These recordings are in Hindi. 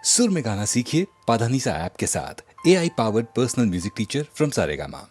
सुर में गाना सीखिए पाधानीसा ऐप के साथ। AI powered personal music teacher from Saregama.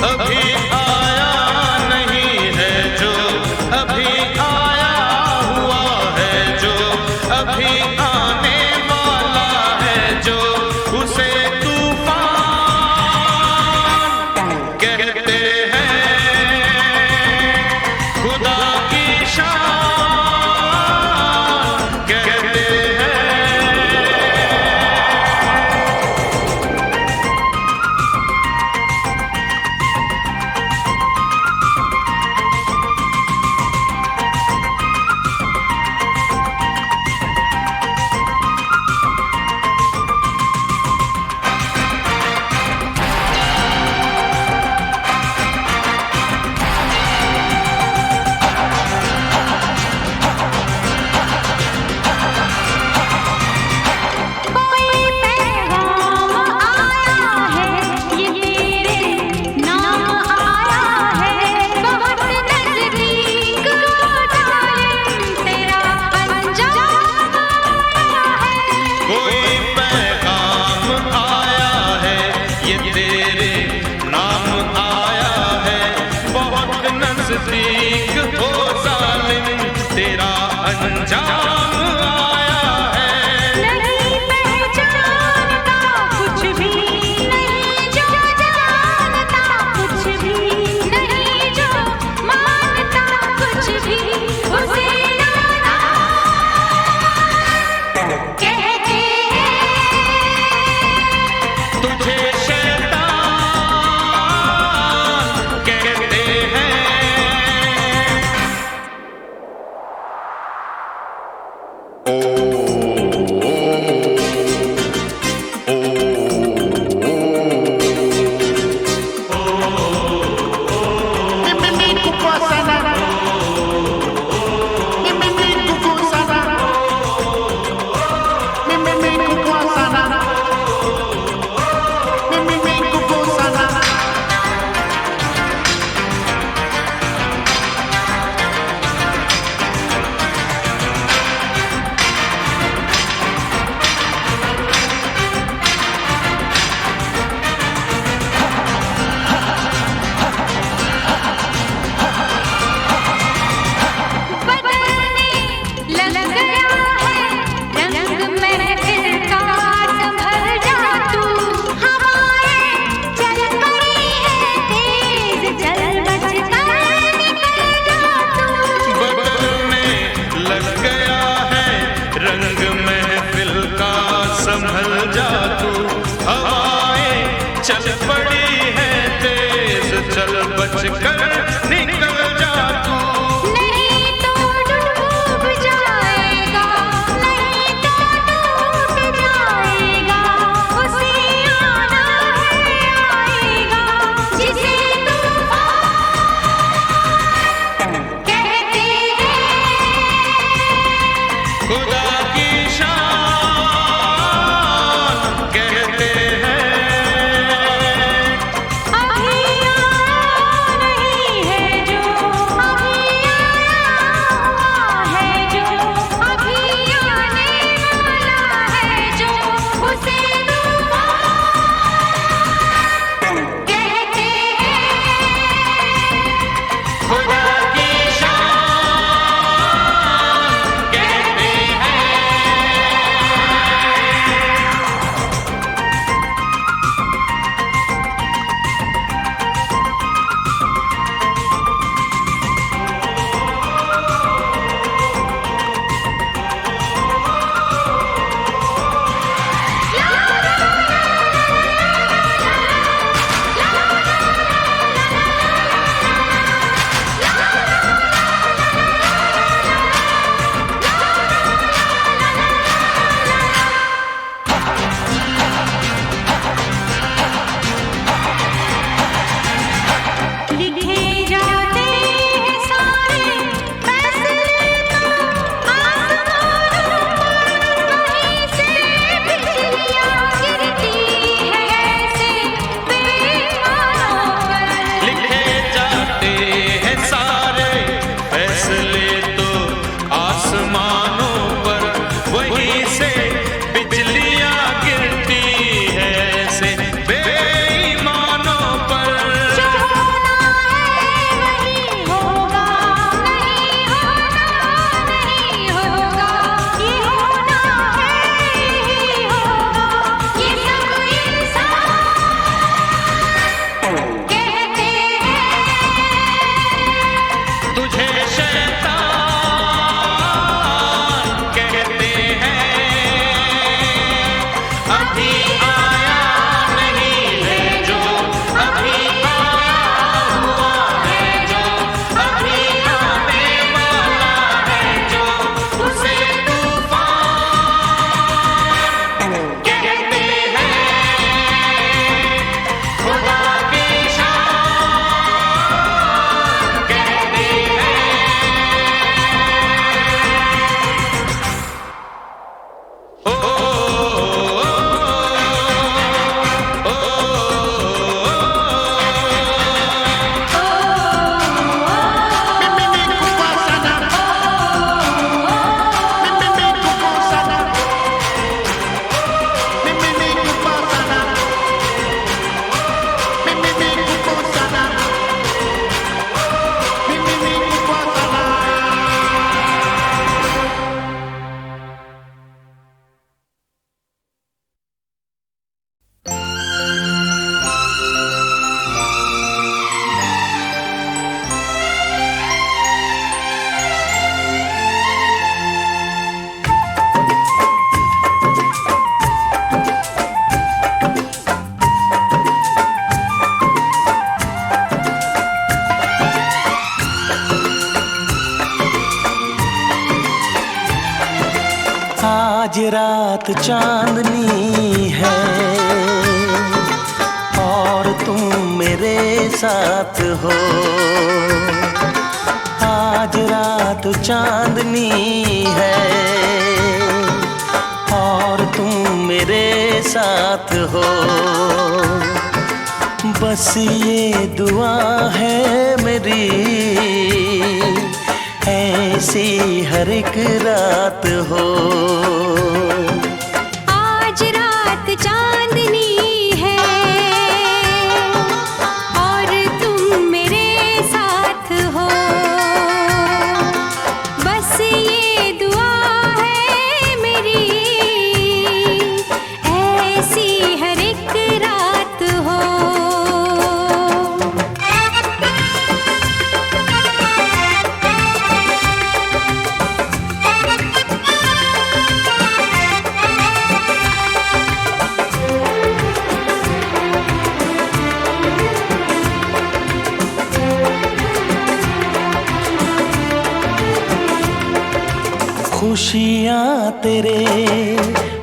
अभी नहीं आज रात चांदनी है और तुम मेरे साथ हो। आज रात चांदनी है और तुम मेरे साथ हो। बस ये दुआ है मेरी, ऐसी हर एक रात हो। आज रात चांदनी है और तुम मेरे साथ हो। बस ये दुआ है मेरी, ऐसी हर एक रात हो। खुशियाँ तेरे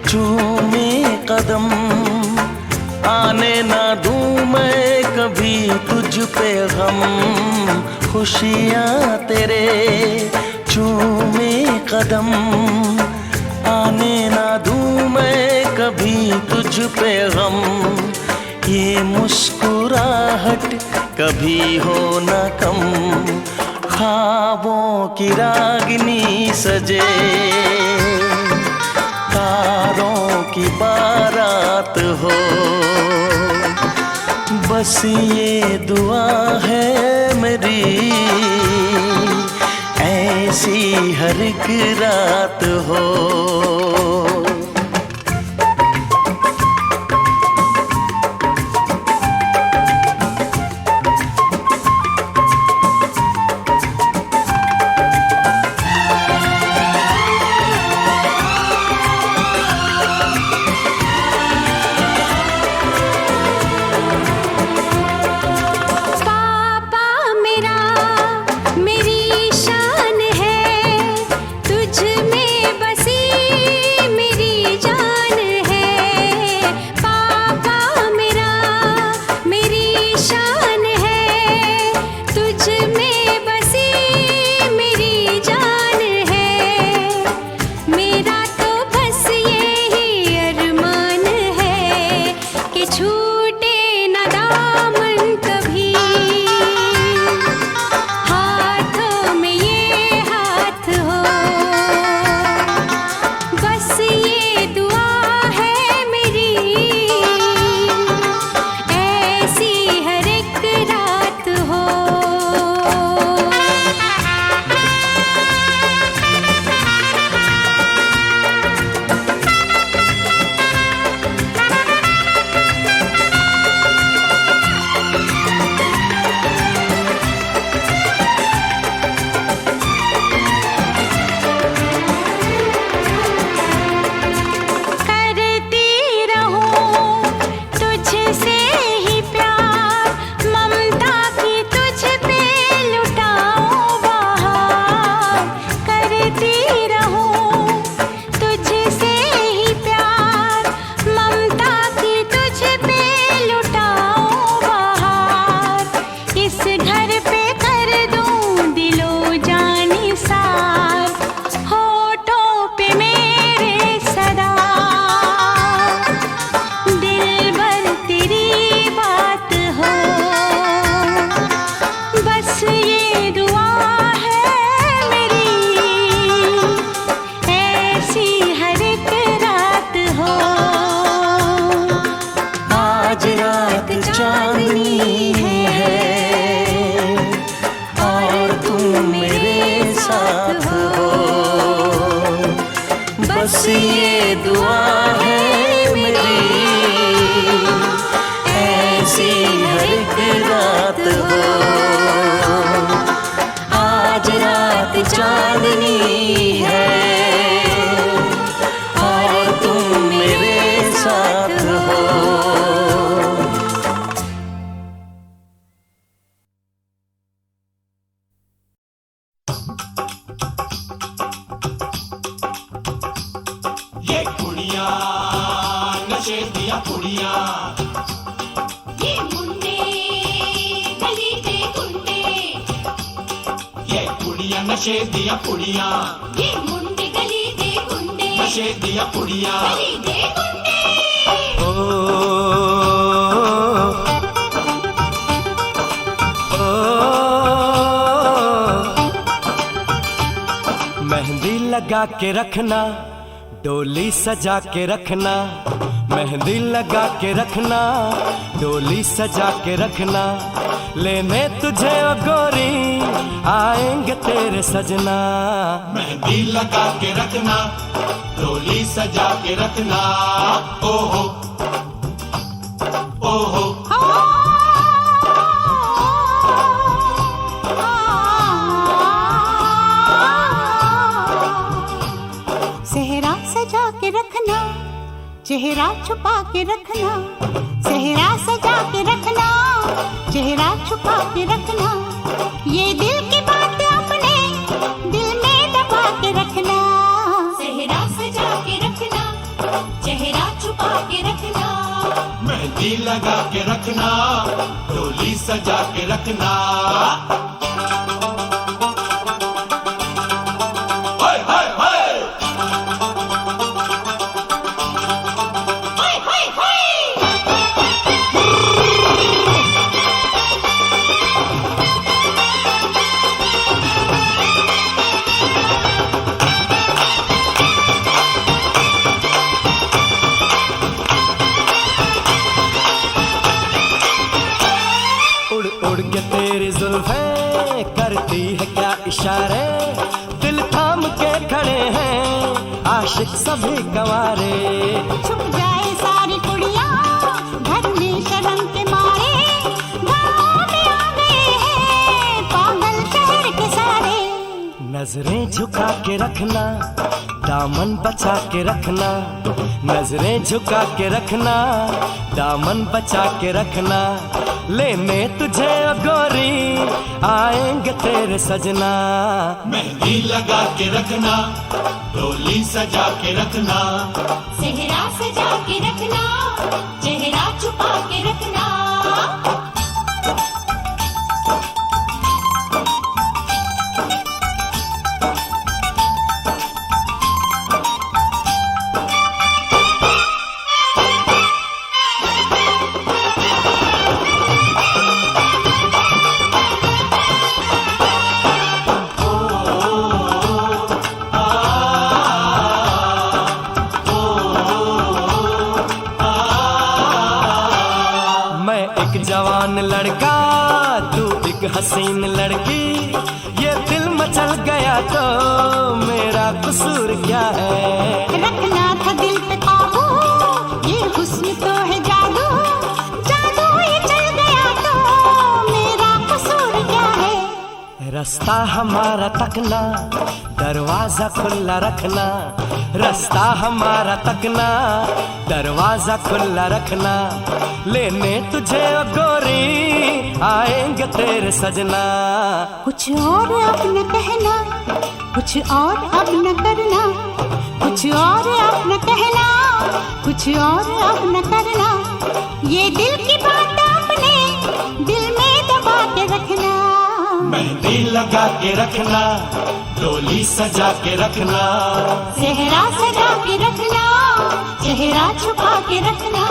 चूमे कदम, आने ना दूँ मैं कभी तुझ पे गम। खुशियाँ तेरे चूमे कदम, आने ना दूँ मैं कभी तुझ पे गम। ये मुस्कुराहट कभी हो ना कम, ख्वाबों की रागिनी सजे, तारों की बारात हो। बस ये दुआ है मेरी, ऐसी हर एक रात हो। मेरी शान है तुझ में बसी नशे दिया पुड़िया, ये मुंडे गली दे गुंडे, ये पुड़िया नशे दिया पुड़िया, ये मुंडे गली दे गुंडे, नशे दिया पुड़िया। गली दे गुंडे। ओ, ओ, मेहंदी लगा के रखना, डोली सजा के रखना, मेहंदी लगा के रखना, डोली सजा के रखना, लेने तुझे ओ गोरी आएंगे तेरे सजना। मेहंदी लगा के रखना, डोली सजा के रखना, ओहो ओहो। सेहरा सजा के रखना, चेहरा छुपा के रखना, सेहरा सजा के रखना, चेहरा छुपा के रखना, ये दिल की बात अपने दिल में दबा के रखना। सेहरा सजा के रखना, चेहरा छुपा के रखना, मेहंदी लगा के रखना, डोली सजा के रखना। हाय हाय हाय, हाय हाय हाय। उड़ उड़ के तेरी जुल्फें करती है क्या इशारे, दिल थाम के खड़े हैं आशिक सभी गवारे। छुप जाए सारी कुड़ियाँ घर में शर्म के मारे, गाँव में आ गए हैं पागल शहर के सारे। नजरें झुका के रखना, दामन बचा के रखना, नजरें झुका के रखना, दामन बचा के रखना, लेने तुझे ओ गोरी आएंगे तेरे सजना। मेहंदी लगा के रखना, डोली सजा के रखना, सेहरा सजा के रखना, चेहरा छुपा के रखना। मैं एक जवान लड़का, तू एक हसीन लड़की, ये दिल मचल गया तो मेरा कसूर क्या है। रखना था दिल पे काबू, ये हुस्न तो है जादू, जादू ये चल गया तो मेरा कसूर क्या है। रास्ता हमारा तकना, दरवाजा खुला रखना, रास्ता हमारा तकना, दरवाजा खुला रखना, लेने तुझे ओ गोरी आएंगे तेरे सजना। कुछ और अब न कहना, कुछ और अब न करना, कुछ और अब न कहना, कुछ और अब न करना, ये दिल की बात अपने दिल में दबा के रखना। मेहंदी लगा के रखना, डोली सजा के रखना, सेहरा सजा के रखना, चेहरा छुपा के रखना।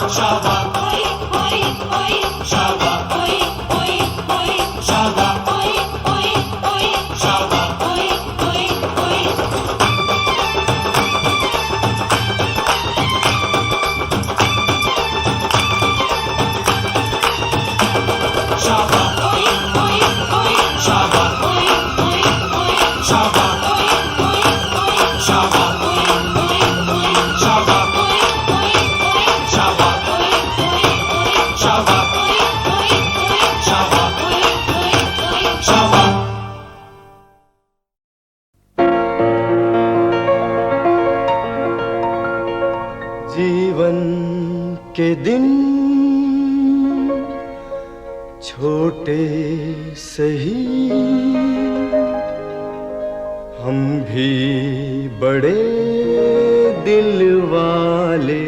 शाबा ओए ओए ओए, शाबा ओए ओए ओए, शाबा ओए ओए ओए, शाबा। ओए ओए ओए। शाबा ओए ओए ओए, शाबा ओए ओए ओए, शाबा ओए ओए ओए, शाबा ओए ओए ओए, शाबा ओए ओए ओए, शाबा ओए ओए ओए, शाबा ओए ओए ओए, शाबा ओए ओए ओए। शाबा। जीवन के दिन छोटे सही, हम भी बड़े दिल वाले।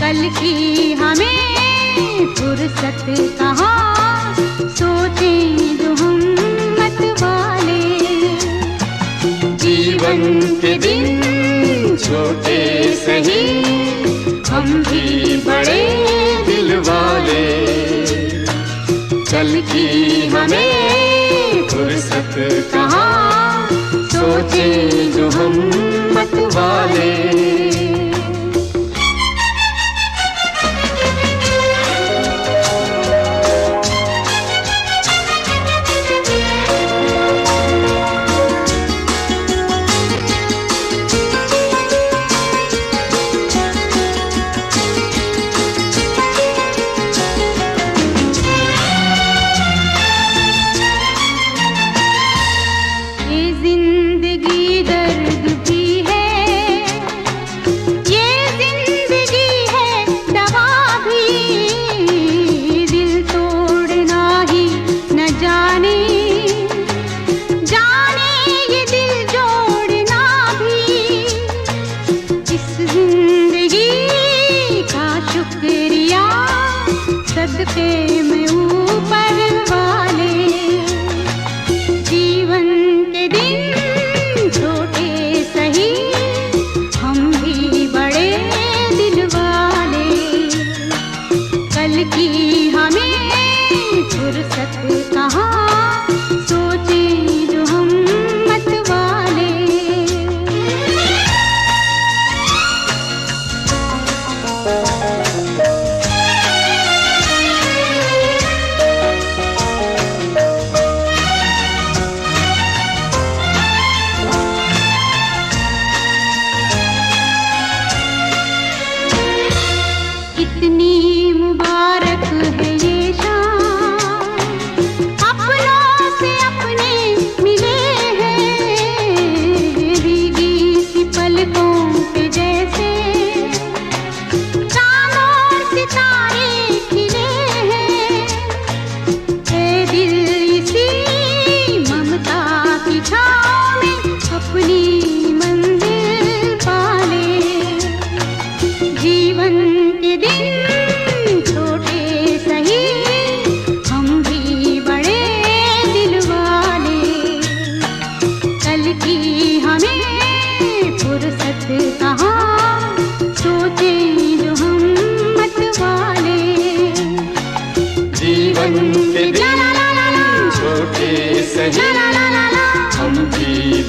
कल की हमें फुर्सत कहाँ, सोचें जो हम मत वाले। जीवन के दिन छोटे सही, हम भी बड़े दिल वाले। कल की हमें फुर्सत कहाँ, सोचें जो हम मत वाले। हम भी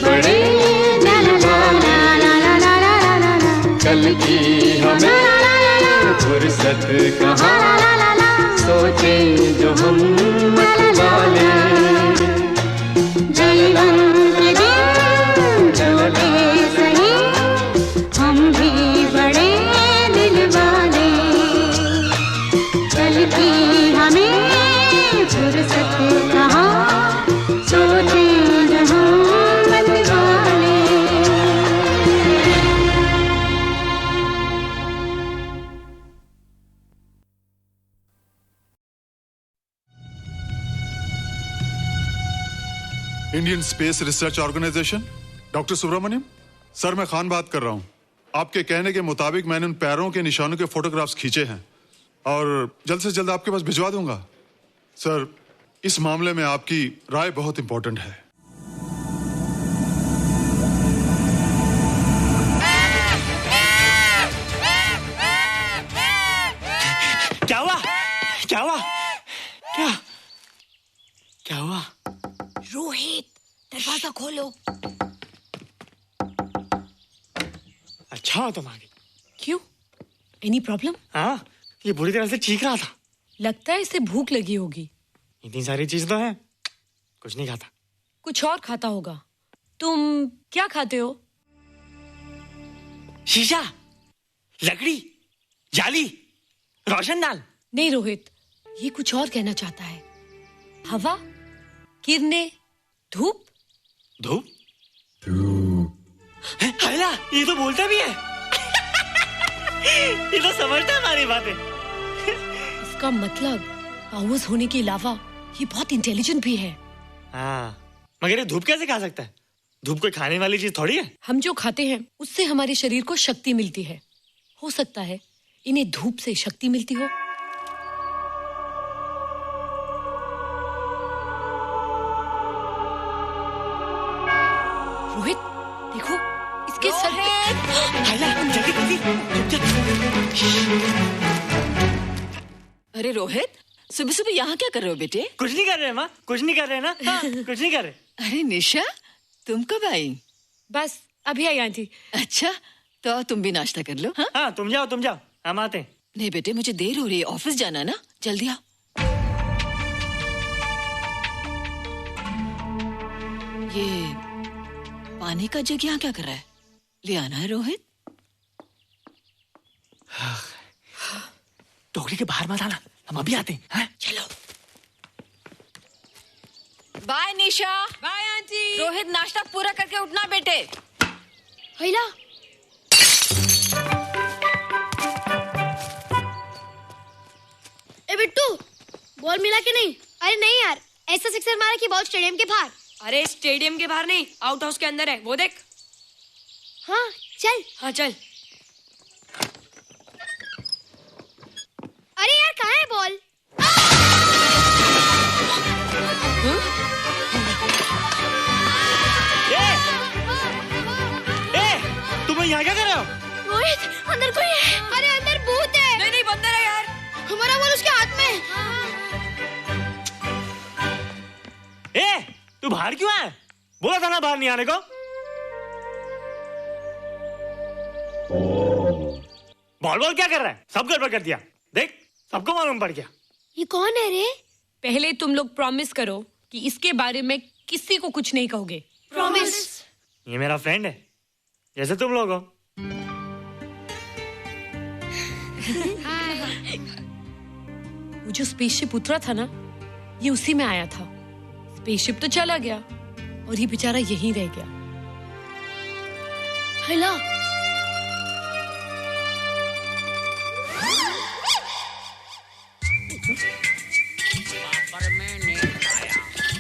बड़े दिल वाले। कल की हमें फुर्सत कहाँ, सोचे जो हम मत वाले। जीवन के दिन छोटे सही, हम भी बड़े दिल वाले। कल की हमें फुर्सत कहाँ, सोचे जो हम मत वाले। Indian space research organisation, doctor Subramaniam sir, मैं खान बात कर रहा हूँ। आपके कहने के मुताबिक मैंने उन पैरों के निशानों के फोटोग्राफ्स खींचे हैं और जल्द से जल्द आपके पास भिजवा दूंगा। सर, इस मामले में आपकी राय बहुत इंपॉर्टेंट है। क्या हुआ? क्या हुआ? क्या क्या हुआ? रोहित, दरवाजा खोलो। अच्छा हो तुम आ गई। क्यों? Any problem? हाँ, ये बुरी तरह से चीख रहा था। लगता है इसे भूख लगी होगी। इतनी सारी चीज तो है, कुछ नहीं खाता। कुछ और खाता होगा। तुम क्या खाते हो? शीशा, लकड़ी, जाली, रोशनदान। नहीं रोहित, ये कुछ और कहना चाहता है। हवा, किरणें, धूप। धूप? हैला, ये तो बोलता भी है। ये तो समझता है हमारी बातें। इसका मतलब पावर्स होने के अलावा ये बहुत इंटेलिजेंट भी है। हाँ, मगर ये धूप कैसे खा सकता है? धूप कोई खाने वाली चीज थोड़ी है। हम जो खाते हैं उससे हमारे शरीर को शक्ति मिलती है। हो सकता है इन्हें धूप से शक्ति मिलती हो। रोहित देखो, इसके सर पे। अरे रोहित, सुबह सुबह यहाँ क्या कर रहे हो बेटे? कुछ नहीं कर रहे माँ, कुछ नहीं कर रहे ना। हाँ, कुछ नहीं कर रहे। अरे निशा, तुम कब आई? बस अभी आई आंटी। अच्छा, तो तुम भी नाश्ता कर लो। हाँ हाँ, तुम जाओ, हम आते हैं। नहीं बेटे, मुझे देर हो रही है, ऑफिस जाना ना, जल्दी आओ। ये पानी का जग यहाँ क्या कर रहा है? ले आना है रोहित। टोकरी के बाहर मत आना, हम अभी आते हैं। चलो। Bye Nisha. Bye aunty. Rohit, नाश्ता पूरा करके उठना बेटे। हैला, ए बिट्टू, बॉल मिला कि नहीं? अरे नहीं यार, ऐसा सिक्सर मारा कि बॉल स्टेडियम के बाहर। अरे स्टेडियम के बाहर नहीं, आउट हाउस के अंदर है, वो देख। हाँ चल। हाँ चल। अरे यार, कहाँ है बॉल? तुम यहाँ क्या कर रहे हो? रोहित, अंदर कोई है। अरे अंदर भूत है। नहीं नहीं, बंदर है यार। हमारा बॉल उसके हाथ में। तू बाहर क्यों है? बोला था ना बाहर नहीं आने को। बॉल क्या कर रहा है? सब गड़बड़ कर दिया। देख, सबको मालूम पड़ गया। ये कौन है रे? पहले तुम लोग प्रॉमिस करो कि इसके बारे में किसी को कुछ नहीं कहोगे। प्रॉमिस। ये मेरा फ्रेंड है, जैसे तुम लोग हो। वो जो स्पेसशिप उतरा था ना, ये उसी में आया था। स्पेसशिप तो चला गया और ये बेचारा यहीं रह गया। हैला, पापड़ मैंने खाया,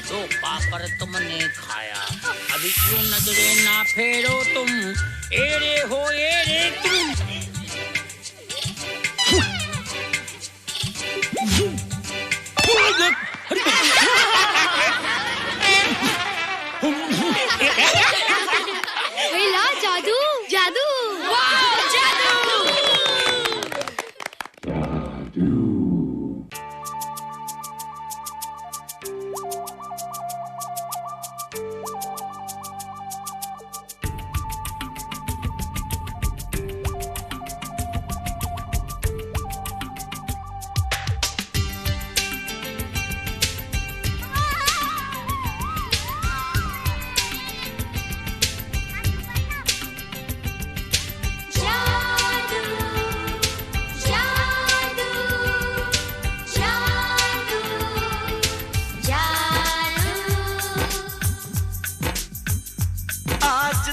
दो पापड़ तुमने खाया, अभी क्यों नजरे ना फेरो तुम, एरे हो एरे तुम। हैला, जादू जादू। वाह, जादू।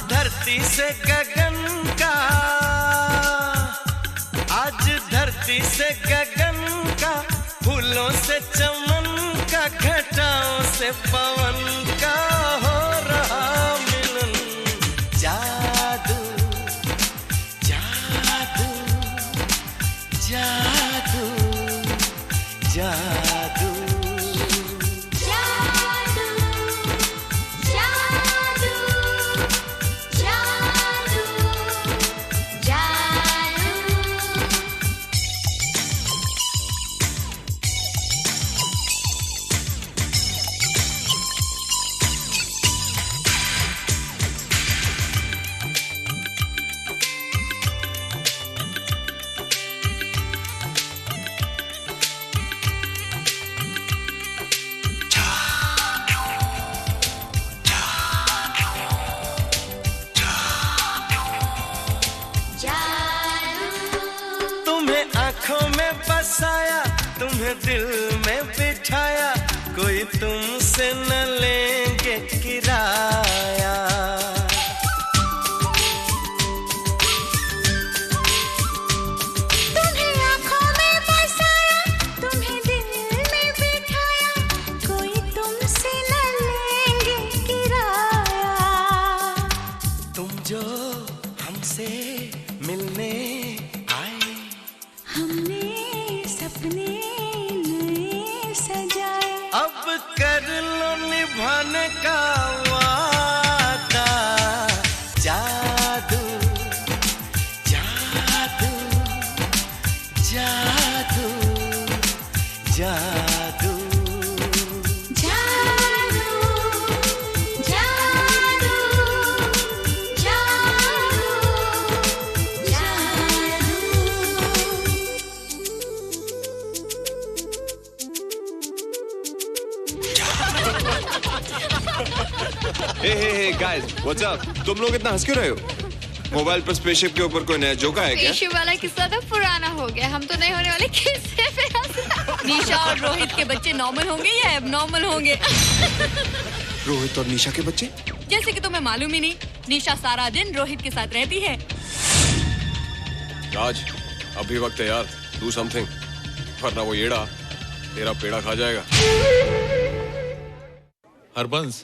धरती से गगन का, आज धरती से गगन का, फूलों से चमन का, घटाओं से पवन का हो रहा मिलन। जादू जादू जादू जादू। आँखों में बसाया, तुम्हें दिल में बिठाया, कोई तुमसे न लेंगे किराया। तुम्हें आँखों में बसाया, तुम्हें दिल में बिठाया, कोई तुमसे न लेंगे किराया। तुम जो हमसे मिलने आए, हमने सपने नए सजाए। अब कर लो निभाने का वादा, जादू जादू जादू जादू जादू जादू हे गाइस, व्हाट्स अप? तुम लोग इतना हंस क्यों रहे हो? मोबाइल पर स्पेसशिप के ऊपर कोई नया जोक आया क्या? स्पेसशिप वाला किस्सा तो पुराना हो गया, हम तो नहीं होने वाले किस्से पे हंस। निशा और रोहित के बच्चे नॉर्मल होंगे या एबनॉर्मल होंगे? रोहित और निशा के बच्चे? जैसे कि तुम्हें मालूम ही नहीं, निशा सारा दिन रोहित के साथ रहती है। राज, अभी वक्त है यार, डू समथिंग, वरना वो येड़ा तेरा पेड़ा खा जाएगा। हरबंस,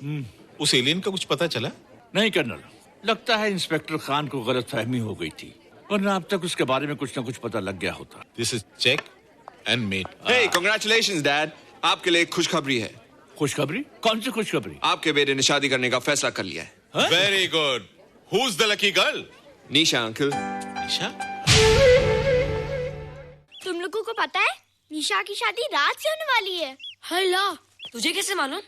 उस एलियन का कुछ पता चला? नहीं कर्नल, लगता है इंस्पेक्टर खान को गलतफहमी हो गई थी, वरना अब तक उसके बारे में कुछ न कुछ पता लग गया होता। This is check and mate. Hey, congratulations dad, आपके लिए एक खुशखबरी है। खुशखबरी? कौन सी खुशखबरी? आपके बेटे ने शादी करने का फैसला कर लिया है। Very good. Who is the lucky girl? Nisha uncle. Nisha? तुम लोगों को पता है निशा की शादी रात से होने वाली है। हल्ला, तुझे कैसे मालूम?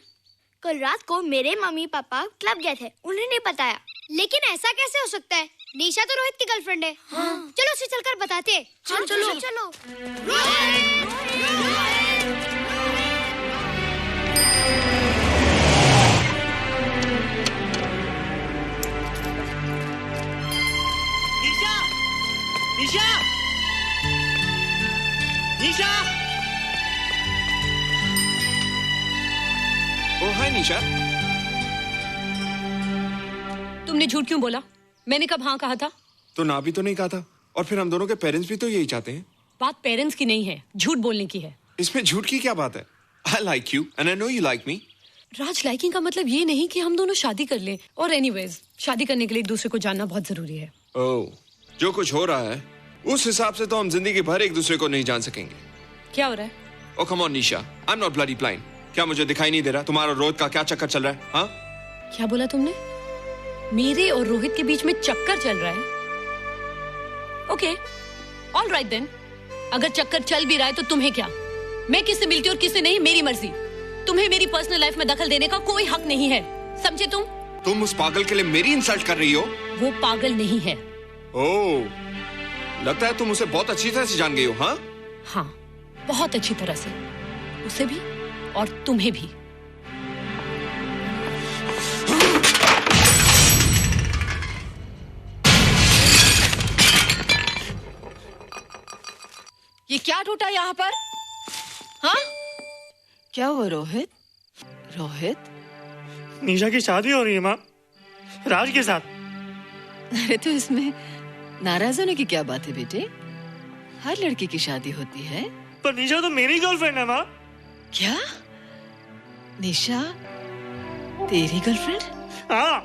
कल रात को मेरे मम्मी पापा क्लब गए थे, उन्होंने बताया। लेकिन ऐसा कैसे हो सकता है? निशा तो रोहित की गर्लफ्रेंड है। हाँ। चलो उसे चलकर बताते हैं। चलो चलो चलो। निशा! निशा! निशा! ओ हाय निशा। तुमने झूठ क्यों बोला? मैंने कब हाँ कहा था? तो ना भी तो नहीं कहा था, और फिर हम दोनों के पेरेंट्स भी तो यही चाहते हैं। बात पेरेंट्स की नहीं है, झूठ बोलने की है। इसमें झूठ की क्या बात है? I like you and I know you like me. Raj, liking का मतलब ये नहीं कि हम दोनों शादी कर लें। और एनीवेज, शादी करने के लिए एक दूसरे को जानना बहुत जरूरी है। ओह, जो कुछ हो रहा है उस हिसाब से तो हम जिंदगी भर एक दूसरे को नहीं जान सकेंगे। क्या हो रहा है? Oh come on Nisha, I'm not bloody blind. क्या मुझे दिखाई नहीं दे रहा तुम्हारा रोहित का क्या चक्कर चल रहा है? हाँ? क्या बोला तुमने? मेरे और रोहित के बीच में चक्कर चल रहा है? Okay, all right then. अगर चक्कर चल भी रहा है तो तुम्हें क्या? मैं किससे मिलती हूँ और किससे नहीं, मेरी मर्जी। तुम्हें मेरी पर्सनल लाइफ में दखल देने का कोई हक नहीं है, समझे तुम? तुम उस पागल के लिए मेरी इंसल्ट कर रही हो? वो पागल नहीं है। ओह, लगता है तुम उसे बहुत अच्छी तरह से जान गई हो। हाँ? हाँ, बहुत अच्छी तरह से, उसे भी और तुम्हें भी। ये क्या टूटा यहाँ पर? हाँ? क्या हुआ रोहित? रोहित? निशा की शादी हो रही है माँ, राज के साथ। अरे तो इसमें नाराज होने की क्या बात है बेटे? हर लड़की की शादी होती है। पर निशा तो मेरी गर्लफ्रेंड है माँ। क्या? निशा तेरी गर्लफ्रेंड? हाँ।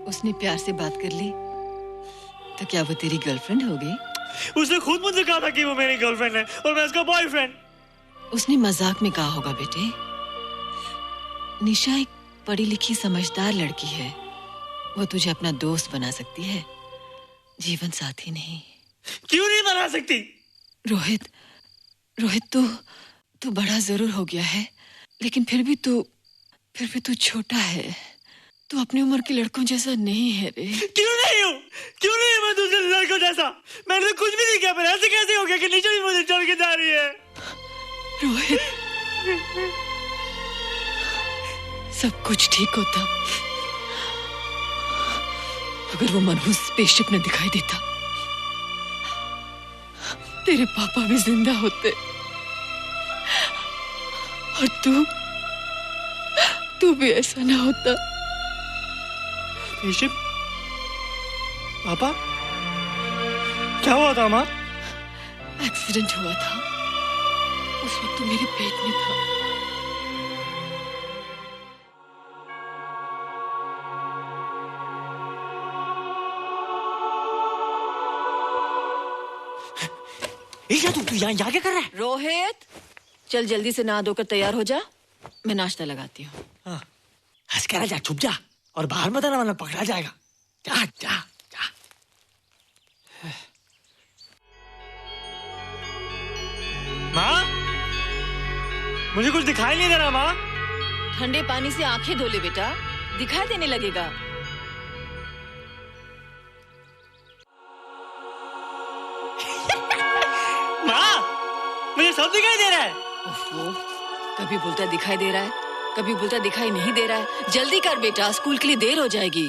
उसने प्यार से बात कर ली तो क्या वो तेरी गर्लफ्रेंड हो गई? उसने खुद मुझे कहा था कि वो मेरी गर्लफ्रेंड है और मैं उसका बॉयफ्रेंड। उसने मजाक में कहा होगा बेटे। निशा एक पढ़ी लिखी समझदार लड़की है, वो तुझे अपना दोस्त बना सकती है, जीवन साथी नहीं। क्यों नहीं बना सकती? रोहित, रोहित तू बड़ा जरूर हो गया है, लेकिन फिर भी तू छोटा है। तू अपनी उम्र के लड़कों जैसा नहीं है रे। क्यों नहीं हूँ? क्यों नहीं मैं दूसरे लड़कों जैसा? मैंने तो कुछ भी नहीं किया, पर ऐसे कैसे हो गया कि निशा भी मुझे छोड़ के जा रही है? रोहित, सब कुछ ठीक होता अगर वो मनहूस स्पेसशिप न दिखाई देता। तेरे पापा भी जिंदा होते और तू भी ऐसा ना होता। स्पेसशिप? पापा? क्या हुआ था माँ? एक्सीडेंट हुआ था, उस वक्त तू मेरे पेट में था। ईशा तू यहाँ क्या कर रहा है? रोहित, चल जल्दी से नहा धोकर तैयार हो जा, मैं नाश्ता लगाती हूँ। हंस कर जा, छुप जा और बाहर मत आना वरना पकड़ा जाएगा। जा जा जा। माँ, मुझे कुछ दिखाई नहीं दे रहा माँ। ठंडे पानी से आंखें धो ले बेटा, दिखाई देने लगेगा। माँ, मुझे सब दिखाई दे रहा है। ओफो, कभी बोलता दिखाई दे रहा है, कभी बोलता दिखाई नहीं दे रहा है। जल्दी कर बेटा, स्कूल के लिए देर हो जाएगी।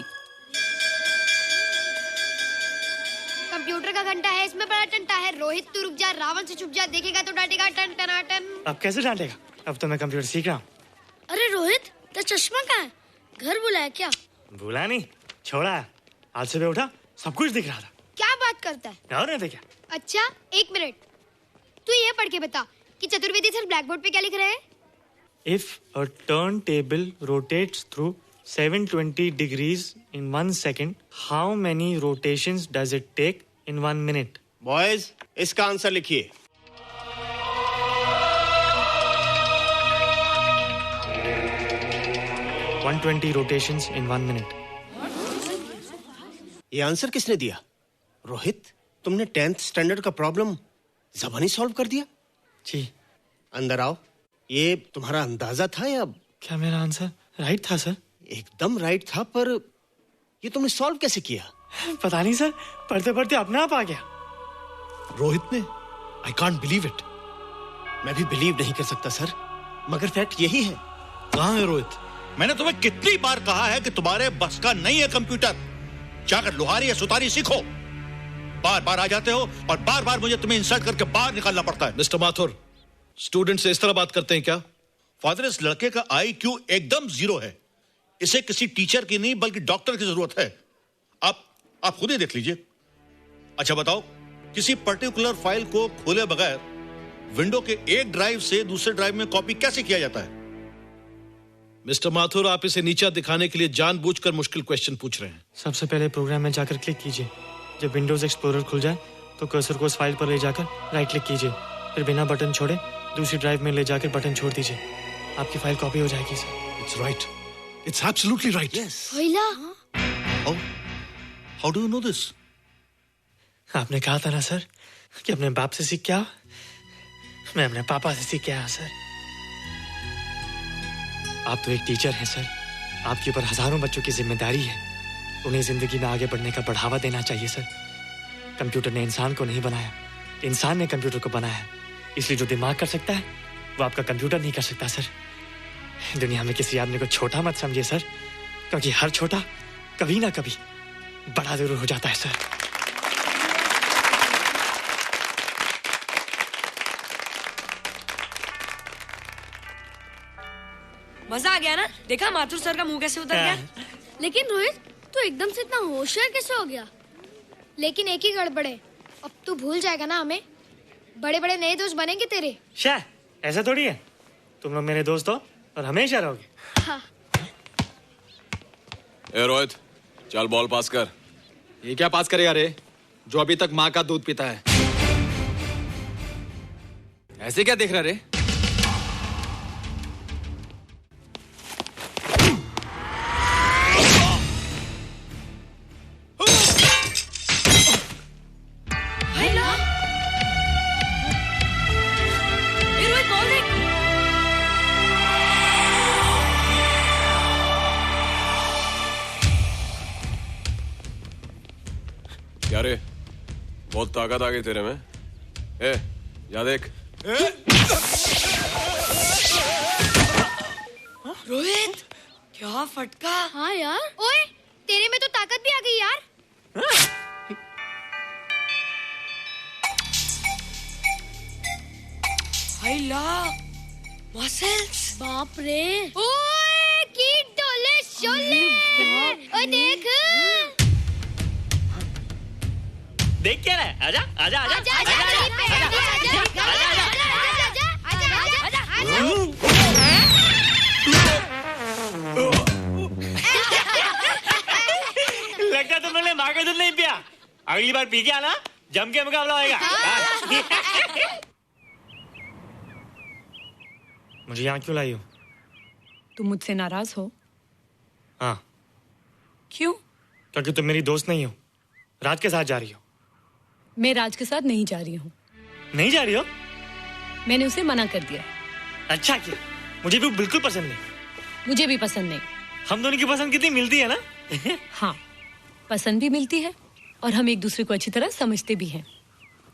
कंप्यूटर का घंटा है, इसमें बड़ा टंटा है। रोहित तू रुक जा, रावण से छुप जा, देखेगा तो डांटेगा टन टना टन। अब कैसे डांटेगा? अब तो मैं कंप्यूटर सीख रहा हूँ। अरे रोहित, तेरा चश्मा कहाँ है? घर बुलाया क्या? भूला नहीं, छोड़ा। आज सुबह उठा, सब कुछ दिख रहा था। क्या बात करता है? और नहीं तो क्या? अच्छा, एक मिनट, तू ये पढ़ के बता कि चतुर्वेदी सर ब्लैक बोर्ड पे क्या लिख रहे हैं? If a turntable rotates through 720 degrees in 1 second, how many rotations does it take in 1 minute? Boys, इसका आंसर लिखिए। – 120 rotations in 1 minute. ये आंसर किसने दिया? रोहित, तुमने 10th स्टैंडर्ड का प्रॉब्लम ज़बानी सॉल्व कर दिया? जी। अंदर आओ। ये तुम्हारा अंदाजा था या? क्या मेरा आंसर राइट था सर? एकदम राइट था, पर ये तुमने सॉल्व कैसे किया? पता नहीं सर, पढ़ते पढ़ते अपने आप आ गया। रोहित ने? I can't believe it. मैं भी बिलीव नहीं कर सकता सर, मगर फैक्ट यही है। कहाँ है रोहित? मैंने तुम्हें कितनी बार कहा है कि तुम्हारे बस का नहीं है कंप्यूटर। जाकर लोहारी या सुतारी सीखो। बार बार आ जाते हो और बार बार मुझे तुम्हें इंसल्ट करके बाहर निकालना पड़ता है। मिस्टर माथुर, स्टूडेंट से इस तरह बात करते हैं क्या? फादर, इस लड़के का IQ एकदम 0 है। इसे किसी टीचर की नहीं बल्कि डॉक्टर की जरूरत है। आप खुद ही देख लीजिए। अच्छा बताओ, किसी पर्टिकुलर फाइल को खोले बगैर विंडो के एक ड्राइव से दूसरे ड्राइव में कॉपी कैसे किया जाता है? मिस्टर माथुर, आप इसे नीचा दिखाने के लिए जानबूझकर मुश्किल क्वेश्चन पूछ रहे हैं। सबसे पहले प्रोग्राम में जाकर क्लिक कीजिए। जब विंडोज एक्सप्लोरर खुल जाए तो कर्सर को उस फाइल पर ले जाकर राइट क्लिक कीजिए, फिर बिना बटन छोड़े दूसरी ड्राइव में ले जाकर बटन छोड़ दीजिए। आपकी फाइल कॉपी हो जाएगी sir. It's right, it's absolutely right. How do you know this? आपने कहा था ना सर कि अपने बाप से सीख के आओ। मैं अपने पापा से सीख के आया सर। आप तो एक टीचर हैं सर, आपके ऊपर हजारों बच्चों की जिम्मेदारी है। उन्हें जिंदगी में आगे बढ़ने का बढ़ावा देना चाहिए सर। कंप्यूटर ने इंसान को नहीं बनाया, इंसान ने कंप्यूटर को बनाया है। इसलिए जो दिमाग कर सकता है वो आपका कंप्यूटर नहीं कर सकता सर। दुनिया में किसी आदमी को छोटा मत समझिए सर, क्योंकि हर छोटा कभी ना कभी बड़ा जरूर हो जाता है सर। मजा आ गया ना? देखा माथुर सर का मुंह कैसे उतर गया? लेकिन रोहित, तू एकदम से इतना होशियार कैसे हो गया? लेकिन एक ही गड़बड़ है, अब तू भूल जाएगा ना हमें। बड़े बड़े नए दोस्त बनेंगे तेरे। शाह, ऐसा थोड़ी है। तुम लोग मेरे दोस्त हो और हमेशा रहोगे। हाँ। ए रोहित, चल बॉल पास कर। ये क्या पास करेगा रे, जो अभी तक माँ का दूध पीता है? ऐसे क्या देख रहा रे? क्या रे, बहुत ताकत आ गई तेरे में। ए, जा देख। रोहित, क्या फटका। हाँ यार, ओए तेरे में तो ताकत भी आ गई यार। मसल्स। बाप रे, ओए की डोले शोले। ओए देख देख क्या रहा है? आजा आजा आजा आजा आजा लगता तुम लोगों ने माँ का दूध नहीं पिया। अगली बार पी के आना, जम के मुकाबला होएगा। मुझे यहाँ क्यों लाई हो? तुम मुझसे नाराज हो? हाँ। क्यों? क्योंकि तुम मेरी दोस्त नहीं हो, राज के साथ जा रही हो। मैं राज के साथ नहीं जा रही हूँ। नहीं जा रही हो? मैंने उसे मना कर दिया। अच्छा किया, मुझे भी बिल्कुल पसंद नहीं। मुझे भी पसंद नहीं। हम दोनों की पसंद कितनी मिलती है ना? हाँ, पसंद भी मिलती है और हम एक दूसरे को अच्छी तरह समझते भी हैं।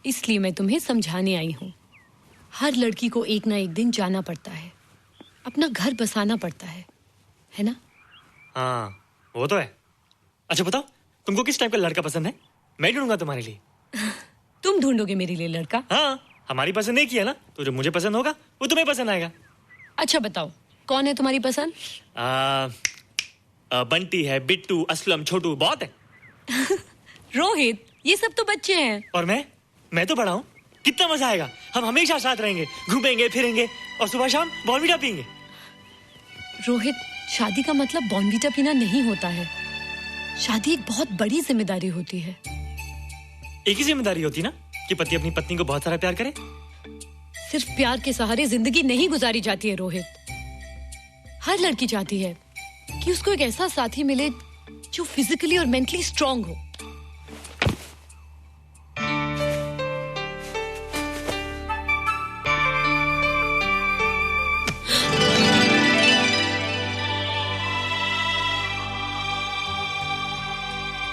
इसलिए मैं तुम्हें समझाने आई हूँ। हर लड़की को एक ना एक दिन जाना पड़ता है, अपना घर बसाना पड़ता है ना? हाँ, वो तो है। अच्छा बताओ, तुमको किस टाइप का लड़का पसंद है? मैं ढूंढूंगा तुम्हारे लिए। तुम ढूंढोगे मेरे लिए लड़का? हाँ, हमारी पसंद एक ही है ना, तो जो मुझे पसंद होगा वो तुम्हें पसंद आएगा। अच्छा बताओ, कौन है तुम्हारी पसंद? बंटी है, बिट्टू, असलम, छोटू, बहुत है। रोहित, ये सब तो बच्चे हैं। और मैं तो बड़ा हूँ। कितना मजा आएगा, हम हमेशा साथ रहेंगे, घूमेंगे फिरेंगे और सुबह शाम बॉर्नवीटा पीएंगे। रोहित, शादी का मतलब बॉर्नवीटा पीना नहीं होता है। शादी एक बहुत बड़ी जिम्मेदारी होती है। एक ही जिम्मेदारी होती ना कि पति अपनी पत्नी को बहुत सारा प्यार करे? सिर्फ प्यार के सहारे जिंदगी नहीं गुजारी जाती है रोहित। हर लड़की चाहती है कि उसको एक ऐसा साथी मिले जो फिजिकली और मेंटली स्ट्रांग हो।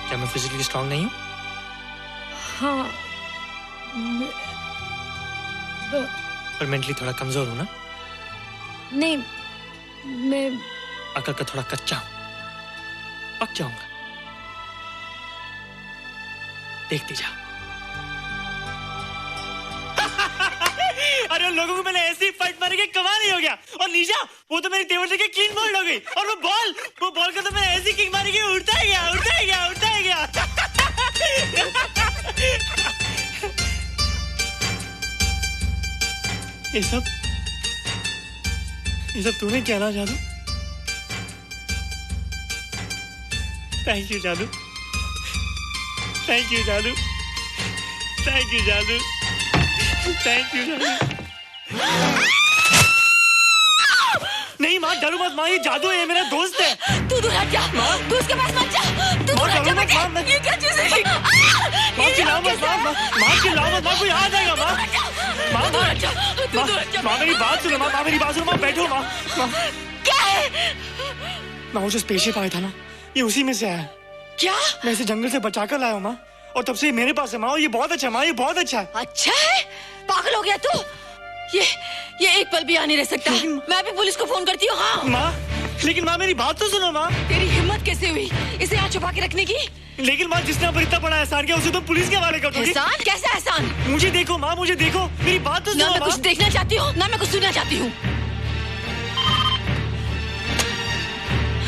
क्या मैं फिजिकली स्ट्रांग नहीं हूँ? हाँ, पर मेंटली थोड़ा कमजोर हूँ ना? नहीं, मैं अकल का थोड़ा कच्चा हूँ, पक जाऊंगा। देखती जाओ। अरे लोगों को मैंने ऐसी फाइट मारी कि कमाल ही हो गया। और निशा, वो तो मेरी टेबल से क्लीन बोल्ड हो गई। और वो बॉल को तो मैंने ऐसी किक मारी कि उड़ता ही गया। ये सब तूने क्या ना जादू? थैंक यू जादू। नहीं माँ, डरो मत माँ, ये जादू है, ये मेरा दोस्त है। तू दूर हट जा, तू उसके पास मत जा। तू दूर हट जा बेटे। ये क्या चीज़ है? माँ चिल्लाओ मत, माँ कोई आ जाएगा। माँ मेरी बात सुनो, माँ बैठो। माँ क्या है? माँ वो जो स्पेसशिप आया था ना, ये उसी में से आया। क्या? मैं इसे जंगल से बचा कर लाया हूँ माँ, और तब से ये मेरे पास है माँ। ये बहुत अच्छा है माँ, ये बहुत अच्छा है। अच्छा है? पागल हो गया तू? ये एक पल भी यहाँ नहीं रह सकता। मैं अभी पुलिस को फोन करती हूँ। हाँ माँ, लेकिन माँ मेरी बात तो सुनो माँ। तेरी हिम्मत कैसे हुई इसे यहाँ छुपा के रखने की? लेकिन माँ, जिसने पर इतना बड़ा एहसान किया उसे तो पुलिस के हवाले कर दोगी। एहसान? कैसा एहसान? मुझे देखो माँ, मुझे देखो, मेरी बात तो सुनो। ना मैं कुछ देखना चाहती हूँ, ना मैं कुछ सुनना चाहती हूँ।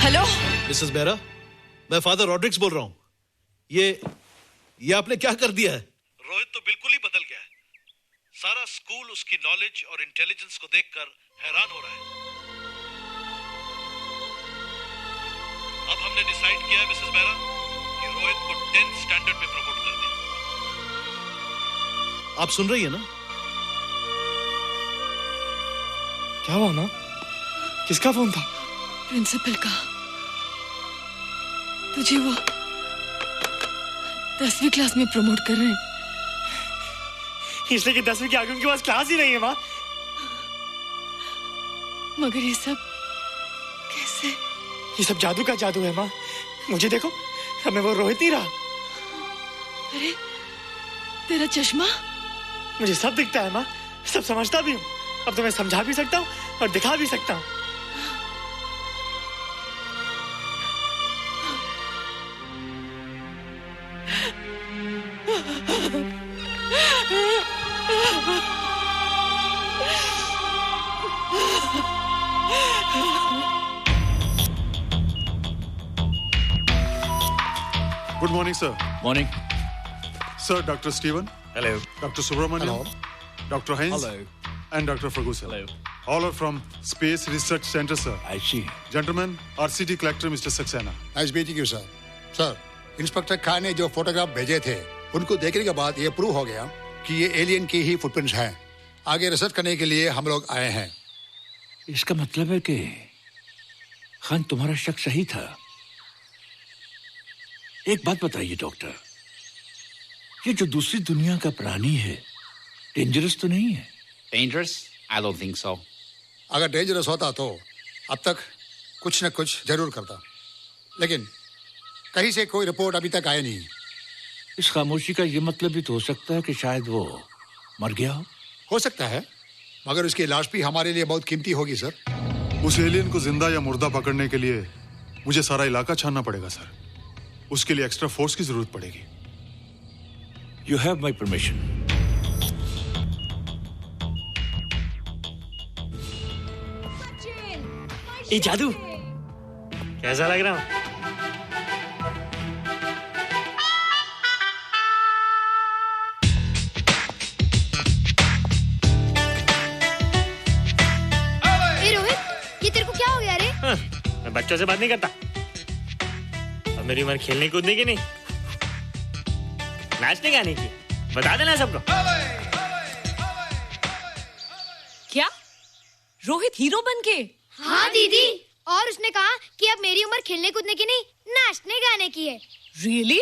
हेलो मिसेस बेरा, मैं फादर रॉड्रिक्स बोल रहा हूँ। ये आपने क्या कर दिया है? रोहित तो बिल्कुल ही बदल गया है। सारा स्कूल उसकी नॉलेज और इंटेलिजेंस को देखकर हैरान हो रहा है। अब हमने डिसाइड किया है मिसेस बेरा कि रोहित को 10th स्टैंडर्ड में प्रमोट कर दें। आप सुन रही है ना? क्या हुआ माँ? किसका फोन था? प्रिंसिपल का। तुझे वो 10वीं क्लास में प्रमोट कर रहे हैं। इसलिए कि 10वीं के आगे उनके पास क्लास ही नहीं है माँ। मगर ये सब कैसे? ये सब जादू का जादू है माँ। मुझे देखो, अब मैं वो रोहित नहीं रहा। अरे तेरा चश्मा? मुझे सब दिखता है माँ, सब समझता भी हूँ। अब तो मैं समझा भी सकता हूँ और दिखा भी सकता हूँ। Good morning, sir. Morning. Sir, Dr. Stephen. Hello. Dr. Subramaniam. Hello. Dr. Heinz. Hello. And Dr. Ferguson. Hello. All are from Space Research Center, sir. I see. Gentlemen, our city collector, Mr. Saxena. Nice meeting you, sir. Sir, inspector Khan ने जो फोटोग्राफ भेजे थे उनको देखने के बाद ये प्रूव हो गया कि ये एलियन की ही फुटप्रिंट्स हैं। आगे रिसर्च करने के लिए हम लोग आए हैं। इसका मतलब है कि खान तुम्हारा शक सही था। एक बात बताइए डॉक्टर, ये जो दूसरी दुनिया का प्राणी है डेंजरस तो नहीं है? Dangerous? I don't think so. अगर डेंजरस होता तो अब तक कुछ न कुछ जरूर करता, लेकिन कहीं से कोई रिपोर्ट अभी तक आई नहीं। इस खामोशी का ये मतलब भी तो हो सकता है कि शायद वो मर गया हो सकता है, मगर उसकी लाश भी हमारे लिए बहुत कीमती होगी सर। उस एलियन को जिंदा या मुर्दा पकड़ने के लिए मुझे सारा इलाका छानना पड़ेगा सर। उसके लिए एक्स्ट्रा फोर्स की जरूरत पड़ेगी। You have my permission. ये जादू कैसा लग रहा हूं? मैं बच्चों से बात नहीं करता। अब मेरी उम्र खेलने कूदने की नहीं, नाचने गाने की। बता देना सबको। क्या रोहित हीरो बन के? हाँ दीदी, और उसने कहा कि अब मेरी उम्र खेलने कूदने की नहीं, नाचने गाने की है। Really?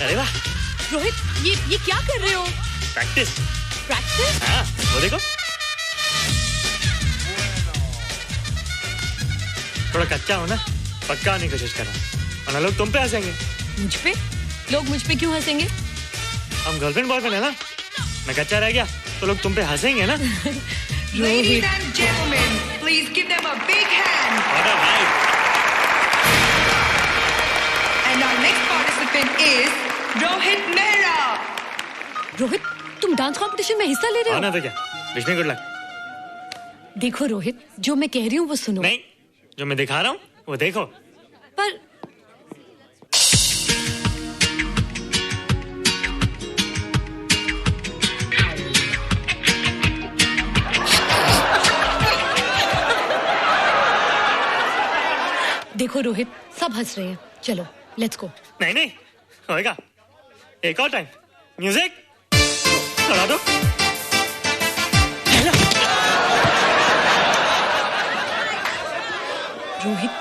अरे वाह रोहित, ये क्या कर रहे हो? प्रैक्टिस। प्रैक्टिस? हाँ, वो देखो थोड़ा कच्चा हो ना, पक्का होने की कोशिश कर रहा हूं, वरना लोग तुम पे हंसेंगे। मुझ पे? लोग मुझ पे क्यों हंसेंगे? हम गर्लफ्रेंड बॉयफ्रेंड है ना, मैं कच्चा रह गया तो लोग तुम पे हंसेंगे ना। Ladies and gentlemen, please give them a big hand. What a vibe. And our next participant is Rohit Mehra. Rohit, तुम डांस कंपटीशन में हिस्सा ले रहे हो? ना तो क्या, विश मी गुड लक। देखो रोहित, जो मैं कह रही हूँ वो सुनो। नहीं, जो मैं दिखा रहा हूँ वो देखो। पर देखो रोहित, सब हंस रहे हैं। चलो लेट्स गो। नहीं नहीं होएगा, एक और टाइम। म्यूजिक चला दो। रोहित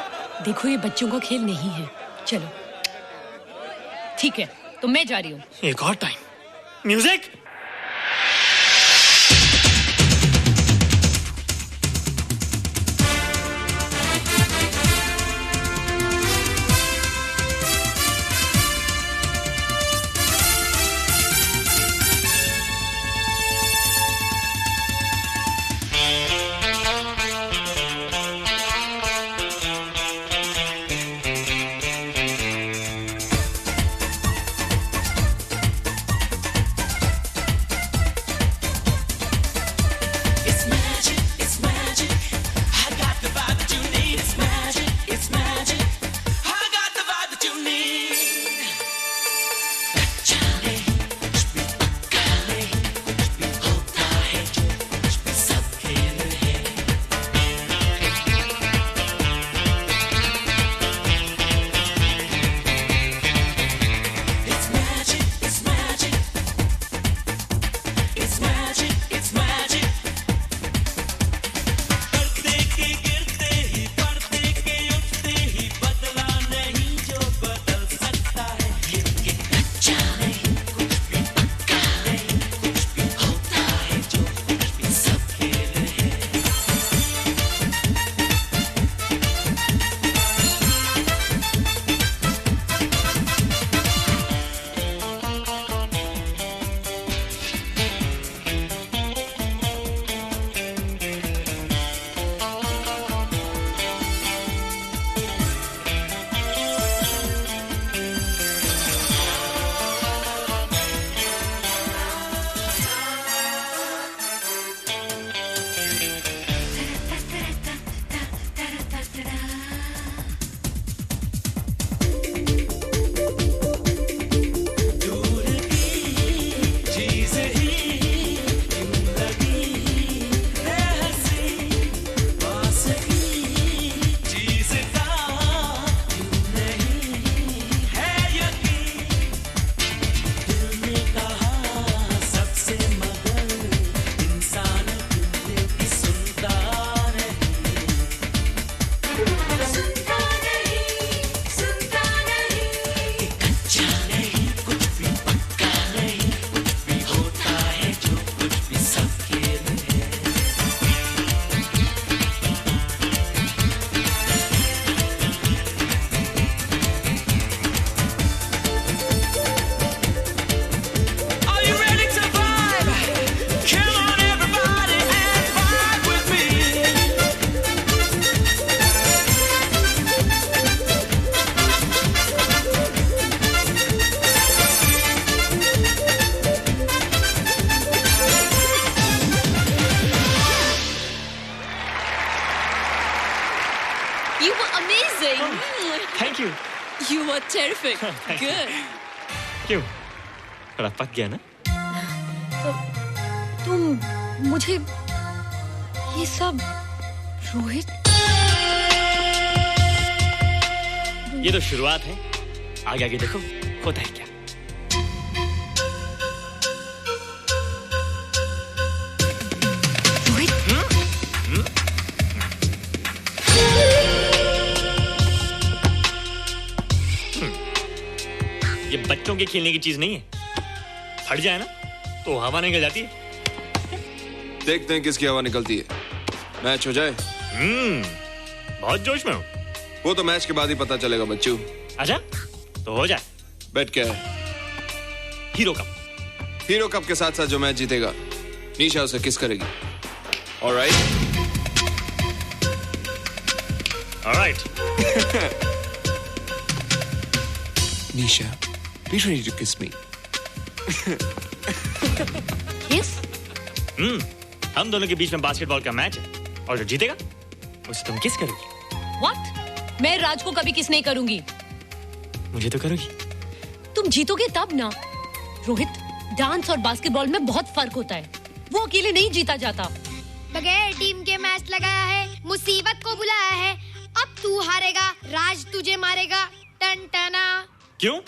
देखो, ये बच्चों का खेल नहीं है। चलो ठीक है, तो मैं जा रही हूँ। एक और time. Music. You were terrific. Good. क्यों? थोड़ा पक गया ना? तो तुम मुझे ये सब रोहित ये तो शुरुआत है, आगे आगे देखो होता है क्या। ये बच्चों के खेलने की चीज नहीं है, फट जाए ना तो हवा निकल जाती है। देखते हैं किसकी हवा निकलती है। मैच हो जाए। बहुत जोश में हूँ। वो तो मैच के बाद ही पता चलेगा बच्चू। अच्छा तो हो जाए। बेट क्या है? Hero cup. हीरो कप के साथ साथ जो मैच जीतेगा निशा उसे किस करेगी। Alright. Alright. Nisha, be ready to kiss me. Kiss? हम दोनों के बीच में बास्केटबॉल का मैच है और जो जीतेगा उसे तुम किस करोगी। What? मैं राज को कभी किस नहीं करूंगी। मुझे तो करोगी। तुम जीतोगे तब ना। रोहित, डांस और बास्केटबॉल में बहुत फर्क होता है, वो अकेले नहीं जीता जाता। बगैर टीम के मैच लगाया है, मुसीबत को बुलाया है। अब तू हारेगा, राज तुझे मारेगा। टन टना। क्यों?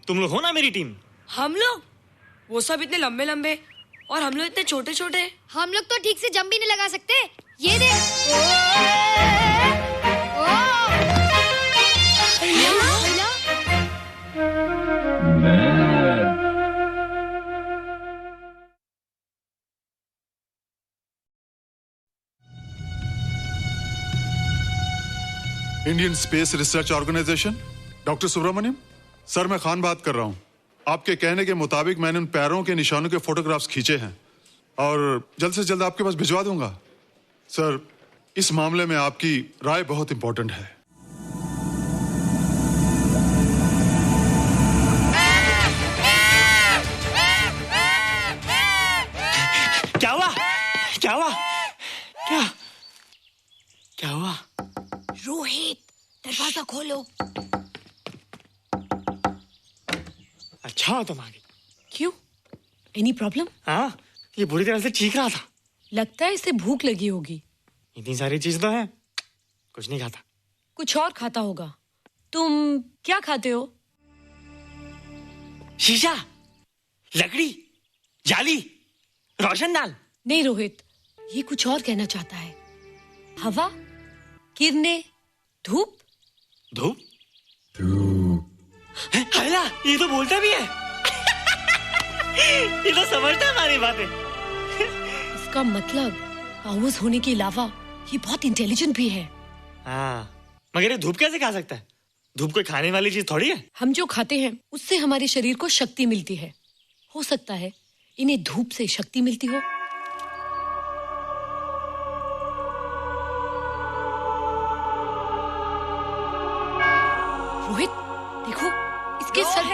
तुम लोग हो ना मेरी टीम। हम लोग? वो सब इतने लंबे लंबे और हम लोग इतने छोटे छोटे। हम लोग तो ठीक से जंप भी नहीं लगा सकते। ये देख। Indian space research organisation, doctor Subramaniam. Sir, मैं खान बात कर रहा हूं। आपके कहने के मुताबिक मैंने उन पैरों के निशानों के फोटोग्राफ्स खींचे हैं और जल्द से जल्द आपके पास भिजवा दूंगा। सर, इस मामले में आपकी राय बहुत इंपॉर्टेंट है। क्या हुआ? क्या हुआ? क्या हुआ? रोहित, दरवाजा खोलो। अच्छा तुम आ गई। क्यों? Any problem? हाँ, ये बुरी तरह से चीख रहा था। लगता है इसे भूख लगी होगी। इतनी सारी चीज तो है, कुछ नहीं खाता। कुछ और खाता होगा। तुम क्या खाते हो? शीशा, लकड़ी, जाली, रोशनदान। नहीं रोहित, ये कुछ और कहना चाहता है। हवा, किरणें, धूप। धूप? हैला, ये तो बोलता भी है। ये तो समझता है हमारी बातें। इसका मतलब पावर्स होने के अलावा ये बहुत इंटेलिजेंट भी है। हाँ, मगर ये धूप कैसे खा सकता है? धूप कोई खाने वाली चीज थोड़ी है। हम जो खाते हैं उससे हमारे शरीर को शक्ति मिलती है। हो सकता है इन्हें धूप से शक्ति मिलती हो। रोहित, देखो इसके सर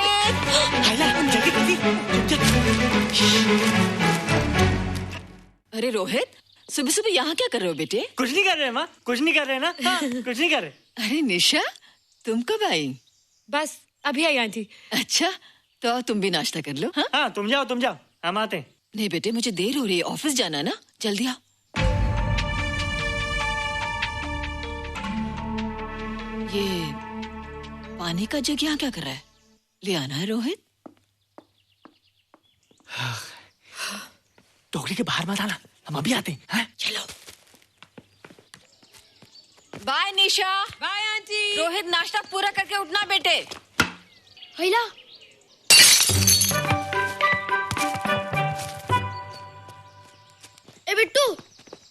अरे रोहित, सुबह सुबह यहाँ क्या कर रहे हो बेटे? कुछ नहीं कर रहे माँ, कुछ नहीं कर रहे ना। हाँ, कुछ नहीं कर रहे। अरे निशा, तुम कब आई? बस अभी आई आंटी। अच्छा, तो तुम भी नाश्ता कर लो। हाँ, हाँ तुम जाओ, हम आते हैं। नहीं बेटे, मुझे देर हो रही है, ऑफिस जाना ना, जल्दी आओ। ये पानी का जग यहाँ क्या कर रहा है? ले आना है रोहित। टोकरी के बाहर मत आना, हम अभी आते हैं। चलो। Bye Nisha. Bye aunty. Rohit, नाश्ता पूरा करके उठना बेटे। हैला। ए बिट्टू,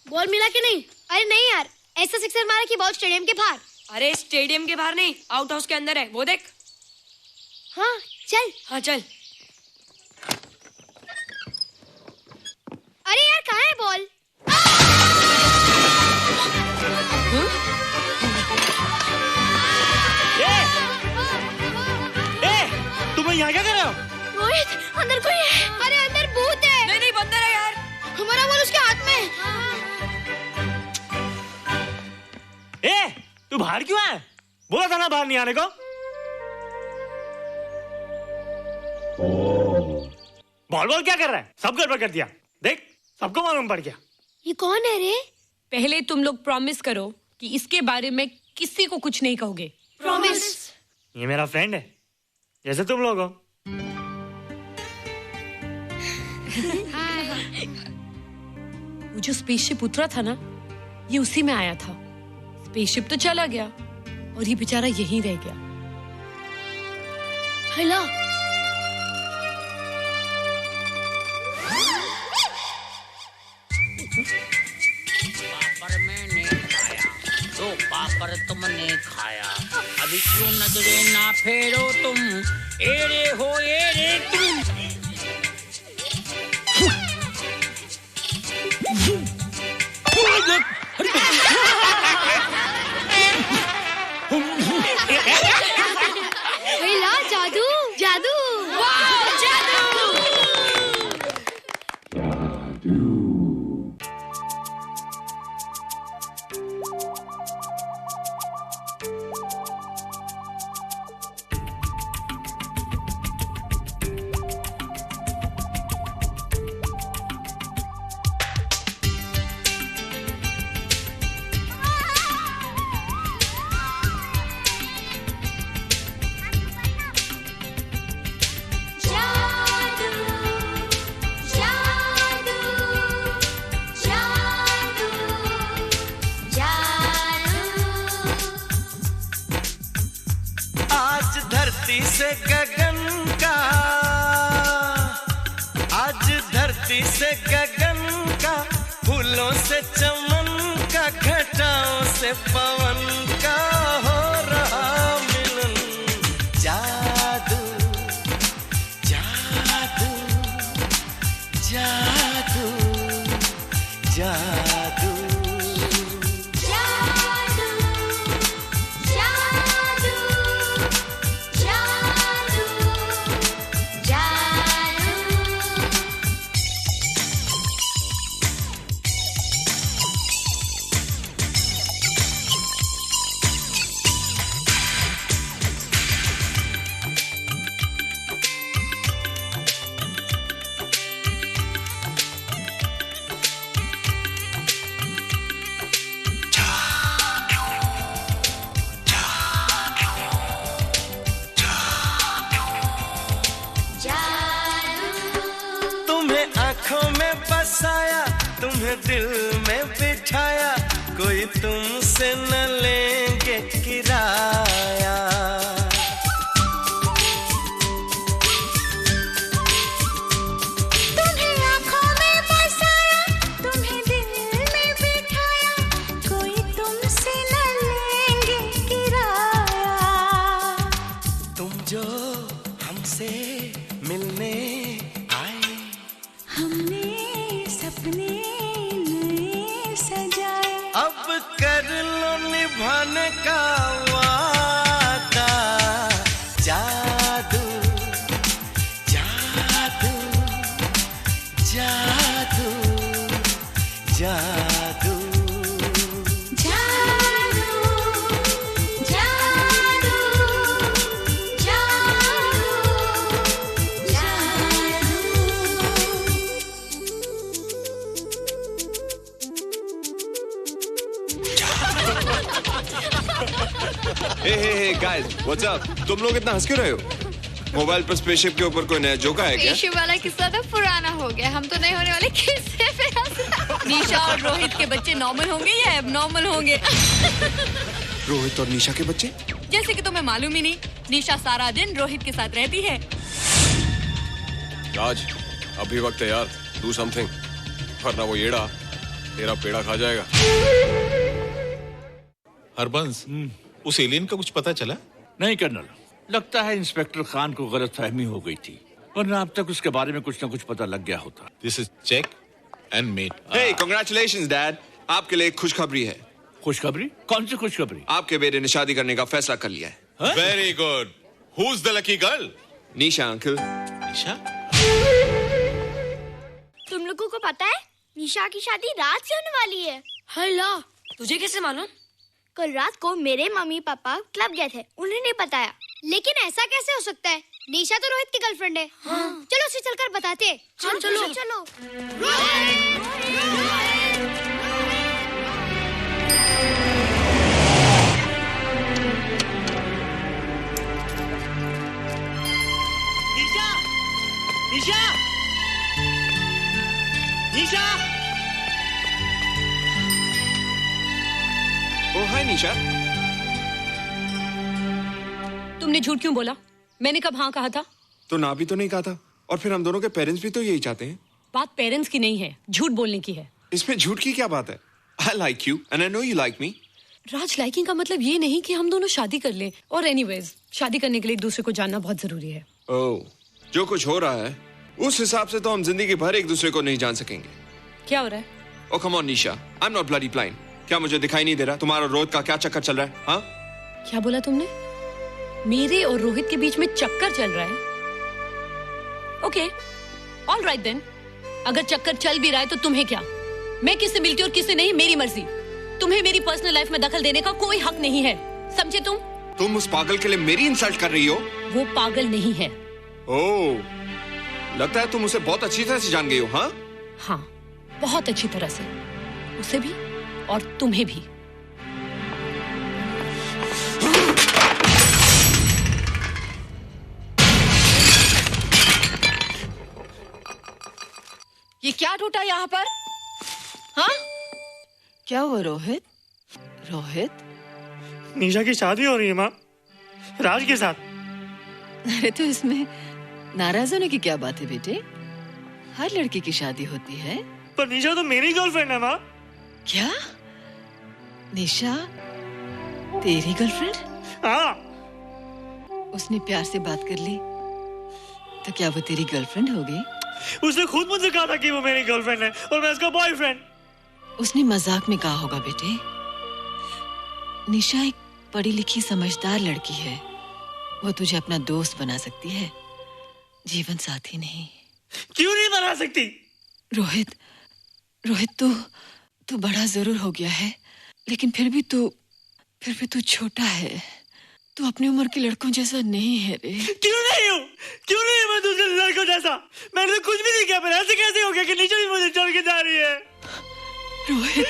बॉल मिला कि नहीं? अरे नहीं यार, ऐसा सिक्सर मारा कि बॉल स्टेडियम के बाहर। अरे स्टेडियम के बाहर नहीं, आउट हाउस के अंदर है, वो देख। हाँ चल। हाँ चल। अरे यार, कहाँ है बॉल? तुम यहाँ क्या कर रहे हो? रोहित, अंदर कोई है। अरे अंदर भूत है। नहीं बंदर है यार। हमारा बॉल उसके हाथ में। तू बाहर क्यों है? बोला था ना बाहर नहीं आने को। बोल बोल क्या कर रहा है? सब गड़बड़ कर दिया। देख, सबको मालूम पड़ गया। ये कौन है रे? पहले तुम लोग प्रॉमिस करो कि इसके बारे में किसी को कुछ नहीं कहोगे। प्रॉमिस। ये मेरा फ्रेंड है, जैसे तुम लोग हो। वो जो स्पेसशिप उतरा था ना, ये उसी में आया था। स्पेसशिप तो चला गया और ये बेचारा यहीं रह गया। हेलो। पापड़ मैंने खाया, दो पापड़ तुमने खाया, अभी क्यों नजरें ना फेरो तुम, एरे हो एरे तुम। हेला, जादू जादू। वाह, जादू। आज धरती से गगन का, आज धरती से गगन का, फूलों से चमन का, घटाओं से पवन का हो रहा मिलन। जादू जादू जादू जादू आँखों में बसाया, तुम्हें दिल में बिठाया, कोई तुमसे न लेंगे किराया। तुम्हें आँखों में बसाया, तुम्हें दिल में बिठाया, कोई तुमसे न लेंगे किराया। तुम जो हमसे मिलने हमने सपने नए सजाए, अब कर लो निभाने का वादा। जादू जादू जादू जादू हे गाइस, व्हाट्स अप? तुम लोग इतना हंस क्यों रहे हो? मोबाइल पर स्पेसशिप के ऊपर कोई नया जोक है क्या? स्पेसशिप वाला किस्सा तो पुराना हो गया, हम तो नहीं होने वाले किस्से पे हंसना। निशा और रोहित के बच्चे नॉर्मल होंगे या एबनॉर्मल होंगे? रोहित और निशा के बच्चे? जैसे कि तुम्हें मालूम ही नहीं, निशा सारा दिन रोहित के साथ रहती है। राज, अभी वक्त है यार, डू समथिंग, वरना वो येड़ा तेरा पेड़ा खा जाएगा। हरबंस, उस एलियन का कुछ पता चला? नहीं कर्नल, लगता है इंस्पेक्टर खान को गलतफहमी हो गई थी, वरना अब तक उसके बारे में कुछ न कुछ पता लग गया होता। This is check and mate. Hey, congratulations dad, आपके लिए एक खुशखबरी है। खुशखबरी? कौन सी खुशखबरी? आपके बेटे ने शादी करने का फैसला कर लिया है। Very good. Who is the lucky girl? Nisha uncle. Nisha? तुम लोगों को पता है निशा की शादी रात से होने वाली है। हेला, तुझे कैसे मालूम? कल रात को मेरे मम्मी पापा क्लब गए थे, उन्हें नहीं बताया। लेकिन ऐसा कैसे हो सकता है? निशा तो रोहित की गर्लफ्रेंड है। हाँ। चलो उसे चलकर बताते हैं। चलो चलो चलो। निशा, निशा, निशा। ओ हाय निशा। तुमने झूठ क्यों बोला? मैंने कब हाँ कहा था? तो ना भी तो नहीं कहा था, और फिर हम दोनों के पेरेंट्स भी तो यही चाहते हैं। बात पेरेंट्स की नहीं है, झूठ बोलने की है। इसमें झूठ की क्या बात है? I like you and I know you like me. Raj, liking का मतलब ये नहीं कि हम दोनों शादी कर लें। और एनीवेज, शादी करने के लिए एक दूसरे को जानना बहुत जरूरी है। ओह, जो कुछ हो रहा है उस हिसाब से तो हम जिंदगी भर एक दूसरे को नहीं जान सकेंगे। क्या हो रहा है? Oh come on Nisha, I'm not bloody blind. क्या मुझे दिखाई नहीं दे रहा तुम्हारा रोहित का क्या चक्कर चल रहा है? हाँ? क्या बोला तुमने? मेरे और रोहित के बीच में चक्कर चल रहा है? Okay, all right then. अगर चक्कर चल भी रहा है तो तुम्हें क्या? मैं किससे मिलती हूँ और किससे नहीं, मेरी मर्जी। तुम्हें मेरी पर्सनल लाइफ में दखल देने का कोई हक नहीं है, समझे तुम? तुम उस पागल के लिए मेरी इंसल्ट कर रही हो? वो पागल नहीं है। ओह, लगता है तुम उसे बहुत अच्छी तरह से जान गई हो। हाँ? हाँ, बहुत अच्छी तरह से। उसे भी और तुम्हें भी। ये क्या टूटा यहाँ पर? हाँ? क्या हुआ रोहित? रोहित? निशा की शादी हो रही है माँ, राज के साथ। अरे तो इसमें नाराज होने की क्या बात है बेटे? हर लड़की की शादी होती है। पर निशा तो मेरी गर्लफ्रेंड है माँ। क्या? निशा तेरी गर्लफ्रेंड? हाँ। उसने प्यार से बात कर ली तो क्या वो तेरी गर्लफ्रेंड हो गई? उसने खुद मुझसे कहा था कि वो मेरी गर्लफ्रेंड है और मैं उसका बॉयफ्रेंड। उसने मजाक में कहा होगा बेटे। निशा एक पढ़ी लिखी समझदार लड़की है। वो तुझे अपना दोस्त बना सकती है, जीवन साथी नहीं। क्यों नहीं बना सकती? रोहित, रोहित तू बड़ा जरूर हो गया है, लेकिन फिर भी तू छोटा है। तू अपनी उम्र के लड़कों जैसा नहीं है रे। क्यों नहीं हूँ? क्यों नहीं मैं दूसरे लड़कों जैसा? मैंने तो कुछ भी नहीं किया, पर ऐसे कैसे हो गया कि निशा भी मुझे छोड़ के जा रही है? रोहित,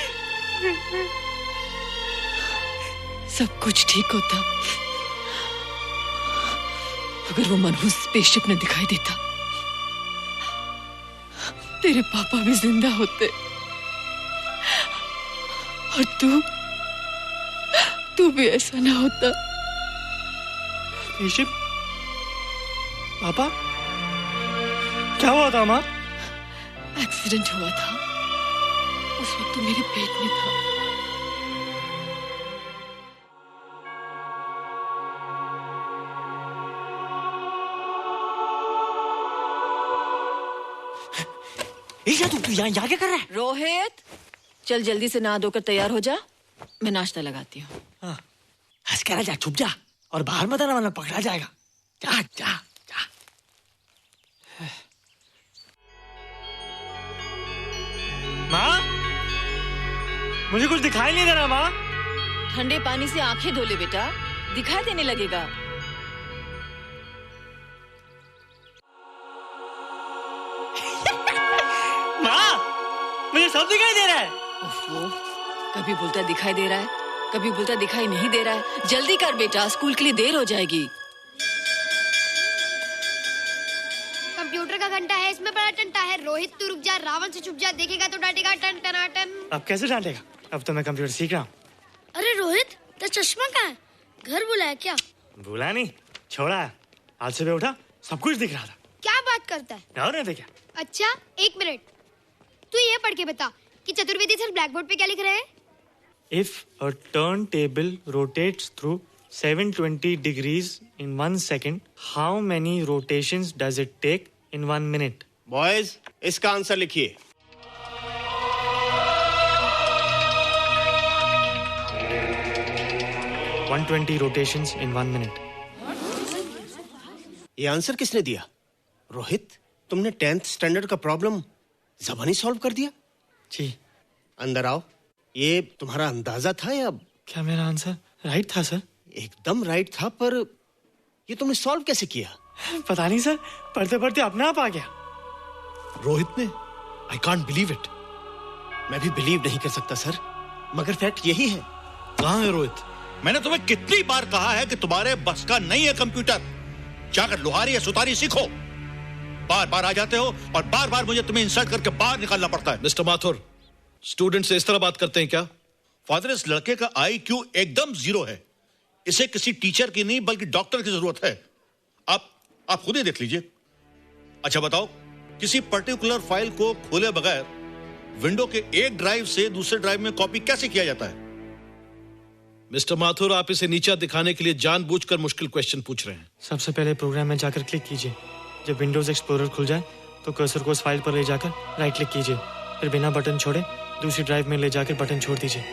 सब कुछ ठीक होता अगर वो मनहूस स्पेसशिप न दिखाई देता। तेरे पापा भी जिंदा होते और तू भी ऐसा ना होता। स्पेसशिप? पापा? क्या हुआ था माँ? एक्सीडेंट हुआ था, उस वक्त मेरे पेट में था। तू यहाँ क्या कर रहा है? रोहित, चल जल्दी से नहा धोकर तैयार हो जा, मैं नाश्ता लगाती हूँ। हाँ, हंस कर जा, छुप जा और बाहर मत आना वरना पकड़ा जाएगा। जा जा जा। माँ, मुझे कुछ दिखाई नहीं दे रहा माँ। ठंडे पानी से आंखें धो ले बेटा, दिखाई देने लगेगा। माँ, मुझे सब दिखाई दे रहा है। ओफो, कभी बोलता दिखाई दे रहा है, कभी बोलता दिखाई नहीं दे रहा है। जल्दी कर बेटा, स्कूल के लिए देर हो जाएगी। कंप्यूटर का घंटा है, इसमें बड़ा टंटा है। रोहित तू रुक जा, रावण से छुप जा, देखेगा तो डांटेगा टन टनाटन। अब कैसे डांटेगा? अब तो मैं कंप्यूटर सीख रहा हूँ। अरे रोहित, तेरा चश्मा कहाँ है? घर बुलाया क्या? भूला नहीं, छोड़ा है। आज सुबह उठा, सब कुछ दिख रहा था। क्या बात करता है? और नहीं देखा। अच्छा, एक मिनट, तू ये पढ़ के बता कि चतुर्वेदी सर ब्लैक बोर्ड पे क्या लिख रहे हैं? If a turntable rotates through 720 degrees in 1 second, how many rotations does it take in 1 minute? Boys, इसका आंसर लिखिए। One 120 rotations in 1 minute. ये आंसर किसने दिया? रोहित, तुमने 10th स्टैंडर्ड का प्रॉब्लम ज़बानी सॉल्व कर दिया? जी। अंदर आओ। ये तुम्हारा अंदाजा था या? क्या मेरा आंसर राइट था सर? एकदम राइट था, पर ये तुमने सॉल्व कैसे किया? पता नहीं सर, पढ़ते पढ़ते अपने आप आ गया। रोहित ने, आई कांट बिलीव इट। मैं भी बिलीव नहीं कर सकता सर, मगर फैक्ट यही है। कहाँ है रोहित? मैंने तुम्हें कितनी बार कहा है कि तुम्हारे बस का नहीं है कंप्यूटर। जाकर लोहारी या सुतारी सीखो। बार बार आ जाते हो और बार बार मुझे तुम्हें इंसल्ट करके बाहर निकालना पड़ता है। मिस्टर माथुर, स्टूडेंट से इस तरह बात करते हैं क्या? फादर, इस लड़के का IQ एकदम 0 है। इसे किसी टीचर की नहीं बल्कि डॉक्टर की जरूरत है। आप खुद ही देख लीजिए। अच्छा बताओ, किसी पर्टिकुलर फाइल को खोले बगैर विंडो के एक ड्राइव से दूसरे ड्राइव में कॉपी कैसे किया जाता है? मिस्टर माथुर, आप इसे नीचा दिखाने के लिए जानबूझकर मुश्किल क्वेश्चन पूछ रहे हैं। सबसे पहले प्रोग्राम में जाकर क्लिक कीजिए। जब विंडोज एक्सप्लोरर खुल जाए तो कर्सर को उस फाइल पर ले जाकर राइट क्लिक कीजिए, फिर बिना बटन छोड़े दूसरी ड्राइव में ले जाकर बटन छोड़ दीजिए।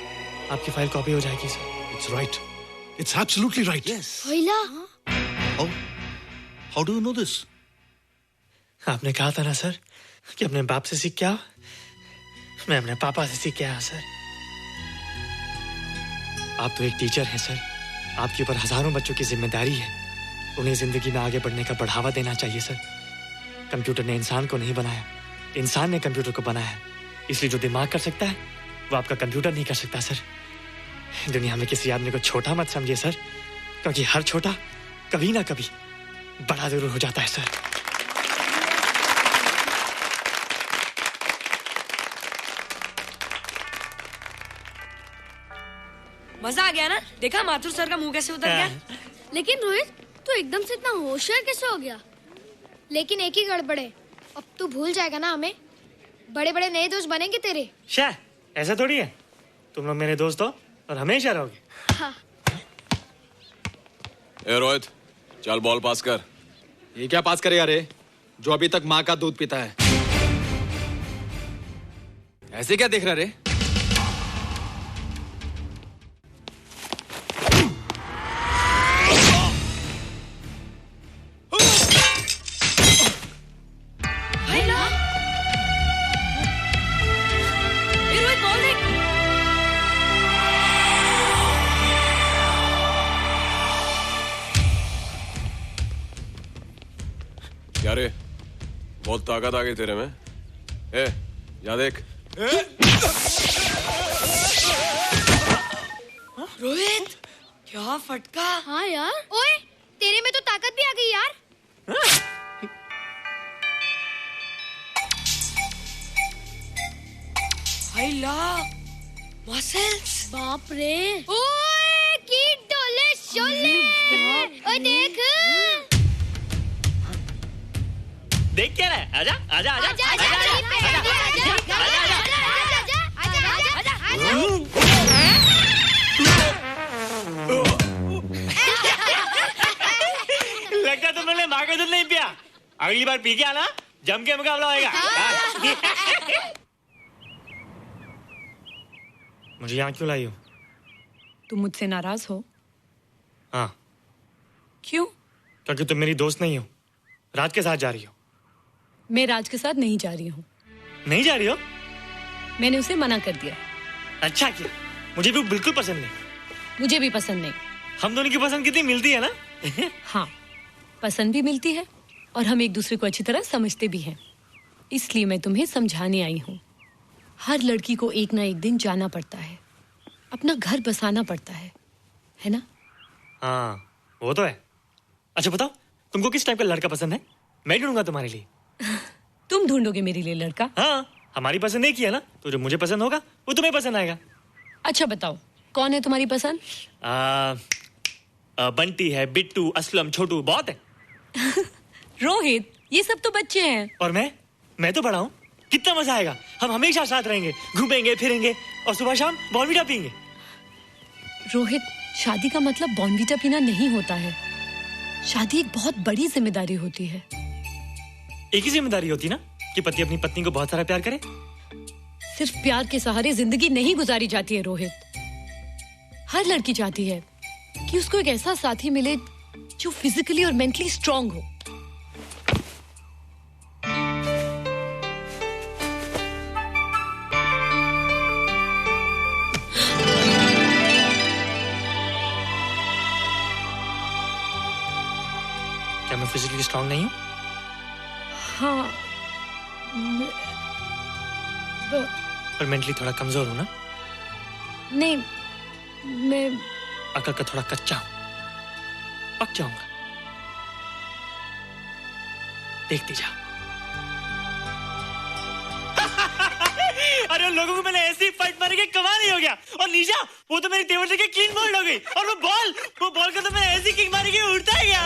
आपकी फाइल कॉपी हो जाएगी sir. It's right, it's absolutely right. How do you know this? आपने कहा था ना सर कि अपने बाप से सीख के आओ। मैं अपने पापा से सीख के आया सर। आप तो एक टीचर हैं सर, आपके ऊपर हजारों बच्चों की जिम्मेदारी है। उन्हें जिंदगी में आगे बढ़ने का बढ़ावा देना चाहिए सर। कंप्यूटर ने इंसान को नहीं बनाया, इंसान ने कंप्यूटर को बनाया। इसलिए जो दिमाग कर सकता है वो आपका कंप्यूटर नहीं कर सकता सर। दुनिया में किसी आदमी को छोटा मत समझिए सर, क्योंकि हर छोटा कभी ना कभी बड़ा जरूर हो जाता है सर। मजा आ गया ना? देखा माथुर सर का मुंह कैसे उतर गया? लेकिन रोहित, तू एकदम से इतना होशियार कैसे हो गया? लेकिन एक ही गड़बड़ है, अब तू भूल जाएगा ना हमें। बड़े बड़े नए दोस्त बनेंगे तेरे। शाह, ऐसा थोड़ी है। तुम लोग मेरे दोस्त हो और हमेशा रहोगे। हाँ। ए रोहित, चल बॉल पास कर। ये क्या पास करेगा रे, जो अभी तक माँ का दूध पीता है? ऐसे क्या देख रहा रे? क्या रे, बहुत ताकत आ गई तेरे में। ए, या देख। रोहित, क्या फटका। हाँ यार, ओए तेरे में तो ताकत भी आ गई यार। मसल्स। बाप रे। ओए की डोले शोले। ओए देख। देख क्या रहा है? आजा आजा आजा आजा आजा लगता तुमने माँ का दूध नहीं पिया। अगली बार पी के आना, जम के मुकाबला होएगा। मुझे यहाँ क्यों लाई हो? तुम मुझसे नाराज हो? हाँ। क्यों? क्योंकि तुम मेरी दोस्त नहीं हो, राज के साथ जा रही हो। मैं राज के साथ नहीं जा रही हूँ। नहीं जा रही हो? मैंने उसे मना कर दिया। अच्छा किया, मुझे भी बिल्कुल पसंद नहीं। मुझे भी पसंद नहीं। हम दोनों की पसंद कितनी मिलती है ना? हाँ, पसंद भी मिलती है और हम एक दूसरे को अच्छी तरह समझते भी हैं। इसलिए मैं तुम्हें समझाने आई हूँ। हर लड़की को एक ना एक दिन जाना पड़ता है, अपना घर बसाना पड़ता है ना? हाँ, वो तो है। अच्छा बताओ, तुमको किस टाइप का लड़का पसंद है? मैं ढूंढूंगा तुम्हारे लिए। तुम ढूंढोगे मेरे लिए लड़का? हाँ, हमारी पसंद एक ही है ना, तो जो मुझे पसंद होगा वो तुम्हें पसंद आएगा। अच्छा बताओ, कौन है तुम्हारी पसंद? बंटी है, बिट्टू, असलम, छोटू, बहुत है। रोहित, ये सब तो बच्चे हैं। और मैं तो बड़ा हूँ। कितना मजा आएगा, हम हमेशा साथ रहेंगे, घूमेंगे फिरेंगे और सुबह शाम बॉर्नवीटा पीएंगे। रोहित, शादी का मतलब बॉर्नवीटा पीना नहीं होता है। शादी एक बहुत बड़ी जिम्मेदारी होती है। एक ही जिम्मेदारी होती ना कि पति अपनी पत्नी को बहुत सारा प्यार करे। सिर्फ प्यार के सहारे जिंदगी नहीं गुजारी जाती है रोहित। हर लड़की चाहती है कि उसको एक ऐसा साथी मिले जो फिजिकली और मेंटली स्ट्रांग हो। क्या मैं फिजिकली स्ट्रांग नहीं हो? हाँ पर मेंटली थोड़ा कमजोर हो ना? नहीं, मैं अकल का थोड़ा कच्चा हूं, पक जाऊंगा, देखती जा। अरे उन लोगों को मैंने ऐसी फाइट मारी कि कमाल ही हो गया। और निशा, वो तो मेरी टेबल से क्लीन बॉल हो गई। और वो बॉल को तो मैंने ऐसी किक मारी कि उड़ता ही गया।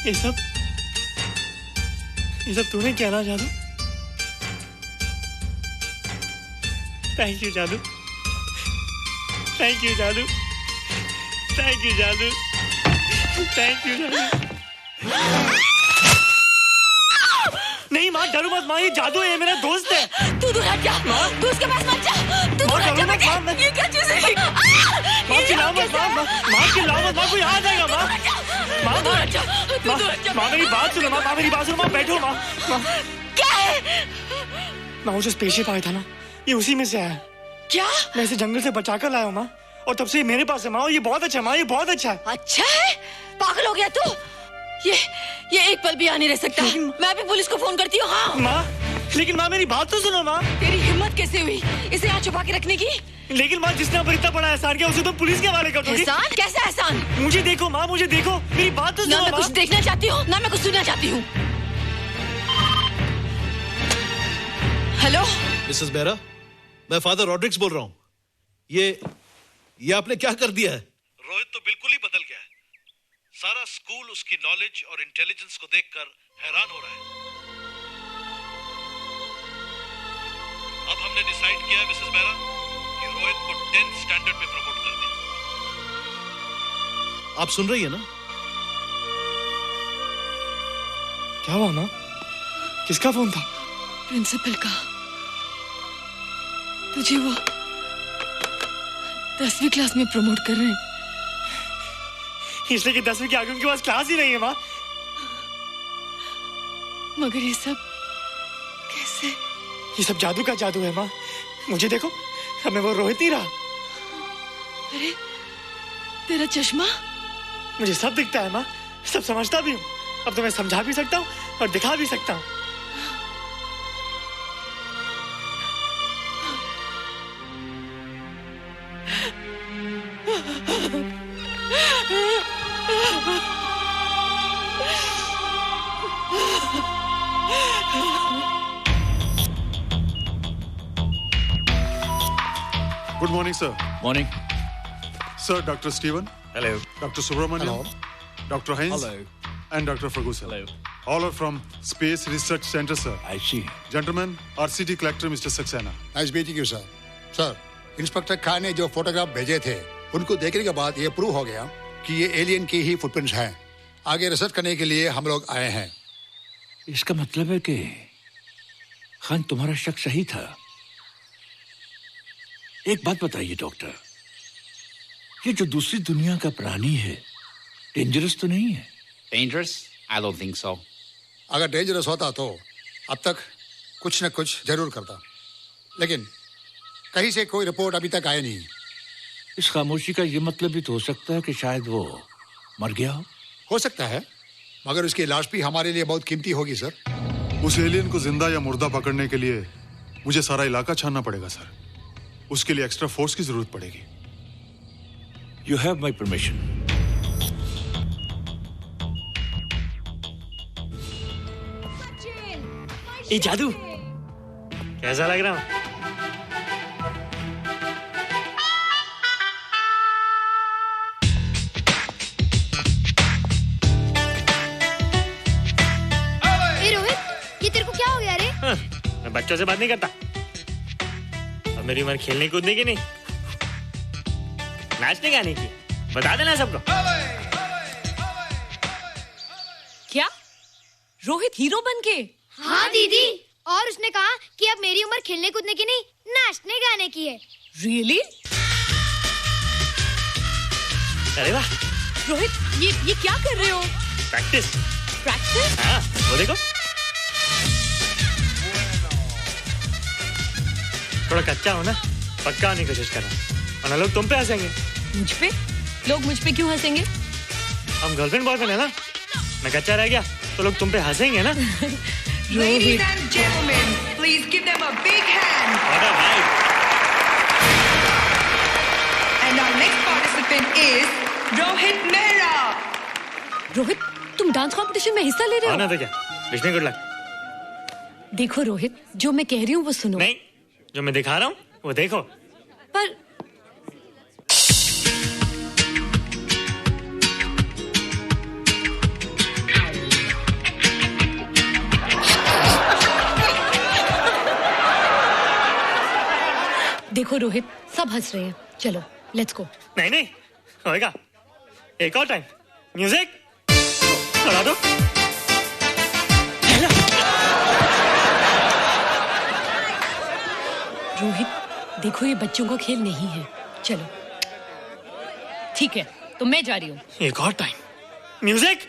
ये सब तूने क्या ना जादू? थैंक यू जादू। नहीं माँ, डरो मत माँ, ये जादू है, मेरा दोस्त है। तू दूर हट जा, तू उसके पास मत जा, तू दूर हट जा बेटा। ये क्या चीज़ है? माँ चिल्लाओ मत, माँ कोई आ जाएगा। माँ मेरी बात सुनो, माँ बैठो। माँ क्या है? माँ, वो जो स्पेसशिप आया था ना, ये उसी में से आया। क्या? मैं इसे जंगल से बचाकर लाया हूँ माँ, और तब से ये मेरे पास है माँ। और ये बहुत अच्छा है माँ, ये बहुत अच्छा है। अच्छा है? पागल हो गया तू? ये एक पल भी यहाँ नहीं रह सकता। मैं भी पुलिस को फोन करती हूँ। हाँ माँ, लेकिन माँ मेरी बात तो सुनो माँ। तेरी हिम्मत कैसे हुई इसे यहाँ छुपा के रखने की? लेकिन माँ, जिसने पर इतना बड़ा एहसान किया उसे तो पुलिस के हवाले कर दोगी। एहसान? कैसा एहसान? मुझे देखो माँ, मेरी बात तो सुनो। ना मैं कुछ देखना चाहती हूँ, ना मैं कुछ सुनना चाहती हूँ। हेलो मिसेस बेरा, मैं फादर रॉड्रिक्स बोल रहा हूँ। ये आपने क्या कर दिया है? रोहित तो बिल्कुल ही बदल गया है। सारा स्कूल उसकी नॉलेज और इंटेलिजेंस को देखकर हैरान हो रहा है। अब हमने डिसाइड किया है मिसेस बेरा कि रोहित को 10th स्टैंडर्ड में प्रमोट कर दें। आप सुन रही है ना? क्या हुआ माँ? किसका फोन था? प्रिंसिपल का। तुझे वो 10वीं क्लास में प्रमोट कर रहे हैं। इसलिए कि 10वीं के आगे उनके पास क्लास ही नहीं है माँ। मगर ये सब कैसे? ये सब जादू का जादू है माँ। मुझे देखो, हमें वो रोहित नहीं रहा। अरे तेरा चश्मा? मुझे सब दिखता है माँ, सब समझता भी हूँ। अब तो मैं समझा भी सकता हूँ और दिखा भी सकता हूँ। Good morning, sir. Morning. Sir, Dr. Stephen. Hello. Dr. Subramaniam. Hello. Dr. Heinz. Hello. And Dr. Ferguson. Hello. All are from Space Research Center, sir. I see. Gentlemen, RCT collector Mr. Saxena. Nice meeting you sir. Sir, inspector Khan ने जो फोटोग्राफ भेजे थे, उनको देखने के बाद ये प्रूव हो गया कि ये एलियन की ही फुटप्रिंट्स हैं। आगे रिसर्च करने के लिए हम लोग आए हैं। इसका मतलब है कि खान, तुम्हारा शक सही था। एक बात बताइए डॉक्टर, ये जो दूसरी दुनिया का प्राणी है, डेंजरस तो नहीं है? Dangerous? I don't think so. अगर डेंजरस होता तो अब तक कुछ न कुछ जरूर करता, लेकिन कहीं से कोई रिपोर्ट अभी तक आई नहीं। इस खामोशी का ये मतलब भी तो हो सकता है कि शायद वो मर गया हो सकता है, मगर उसकी लाश भी हमारे लिए बहुत कीमती होगी सर। उस एलियन को जिंदा या मुर्दा पकड़ने के लिए मुझे सारा इलाका छानना पड़ेगा सर। उसके लिए एक्स्ट्रा फोर्स की जरूरत पड़ेगी। You have my permission. ये जादू कैसा लग रहा हूँ? रोहित, ये तेरे को क्या हो गया रे? मैं बच्चों से बात नहीं करता। अब मेरी उम्र खेलने कूदने की नहीं, नाचने गाने की। बता देना सबको। क्या रोहित हीरो बन के? हाँ दीदी, और उसने कहा कि अब मेरी उम्र खेलने कूदने की नहीं, नाचने गाने की है। Really? अरे वाह रोहित, ये क्या कर रहे हो? प्रैक्टिस। प्रैक्टिस? हाँ, वो देखो थोड़ा कच्चा हो ना, पक्का नहीं कोशिश करना, वरना लोग तुम पे हंसेंगे। मुझ पे? लोग मुझ पे क्यों हंसेंगे? हम गर्लफ्रेंड बॉयफ्रेंड है ना, मैं कच्चा रह गया तो लोग तुम पे हंसेंगे ना। Ladies and gentlemen, please give them a big hand. And our next participant is Rohit Mehra. Rohit, तुम डांस कंपटीशन में हिस्सा ले रहे हो? ना तो क्या, विश मी गुड लक। देखो रोहित, जो मैं कह रही हूँ वो सुनो। नहीं, जो मैं दिखा रहा हूँ वो देखो। पर देखो रोहित, सब हंस रहे हैं, चलो लेट्स गो। नहीं नहीं होएगा, एक और टाइम। म्यूजिक चला दो। रोहित देखो, ये बच्चों का खेल नहीं है, चलो। ठीक है, तो मैं जा रही हूँ। एक और time. Music.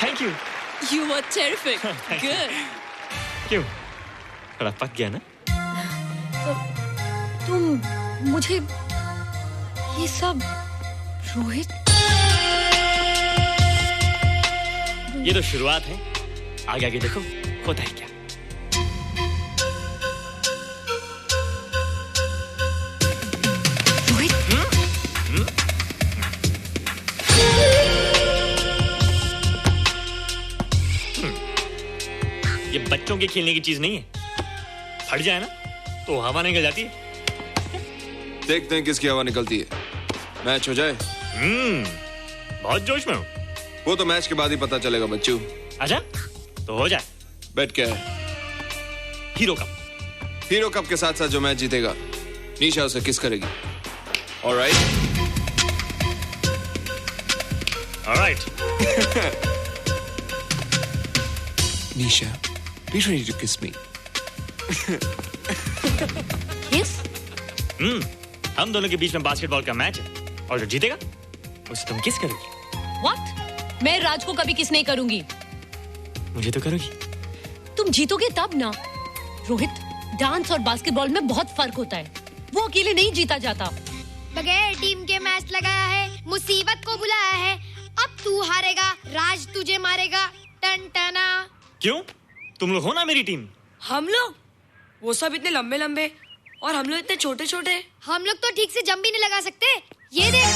Thank you. You were terrific. Good. क्यों? थोड़ा पक गया ना? तुम मुझे ये सब रोहित, ये तो शुरुआत है, आगे आगे देखो होता है क्या। ये बच्चों के खेलने की चीज नहीं है, फट जाए ना तो हवा निकल जाती है। देखते हैं किसकी हवा निकलती है, मैच हो जाए। बहुत जोश में हूँ। वो तो मैच के बाद ही पता चलेगा बच्चू। अच्छा तो हो जाए। बेट क्या है? Hero cup. हीरो कप के साथ साथ जो मैच जीतेगा निशा उसे किस करेगी। Alright. Alright. Nisha, be ready to kiss me. Kiss? हम दोनों के बीच में बास्केटबॉल का मैच है और जो जीतेगा उसे तुम किस करोगी। What? मैं राज को कभी किस नहीं करूंगी। मुझे तो करोगी। तुम जीतोगे तब ना। रोहित, डांस और बास्केटबॉल में बहुत फर्क होता है। वो अकेले नहीं जीता जाता। बगैर टीम के मैच लगाया है, मुसीबत को बुलाया है। अब तू हारेगा, राज तुझे मारेगा। टन टना। क्यों? तुम लोग हो ना मेरी टीम। हम लोग? वो सब इतने लंबे लंबे और हम लोग इतने छोटे छोटे। हम लोग तो ठीक से जंप भी नहीं लगा सकते। ये देख।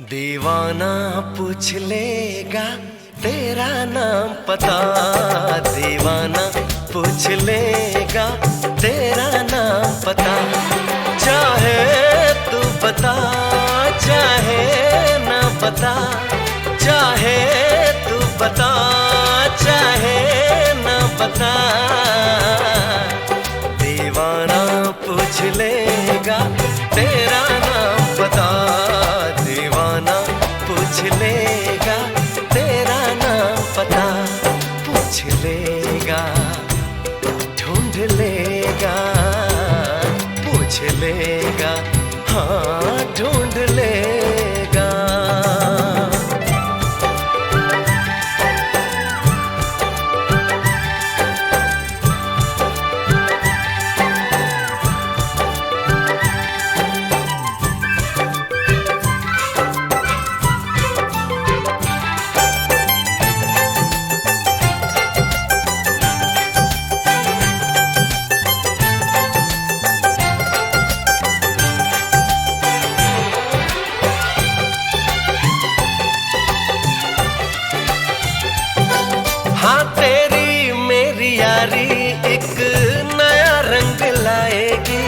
दीवाना पूछ लेगा तेरा नाम पता, दीवाना पूछ लेगा तेरा नाम पता। चाहे तू बता चाहे ना बता, चाहे तू बता चाहे ना बता, दीवाना पूछ लेगा तेरा नाम पता, दीवाना पूछ लेगा तेरा नाम पता। पूछ लेगा ढूंढ लेगा, पूछ लेगा हाँ ढूंढ लेगा। हाँ तेरी मेरी यारी एक नया रंग लाएगी,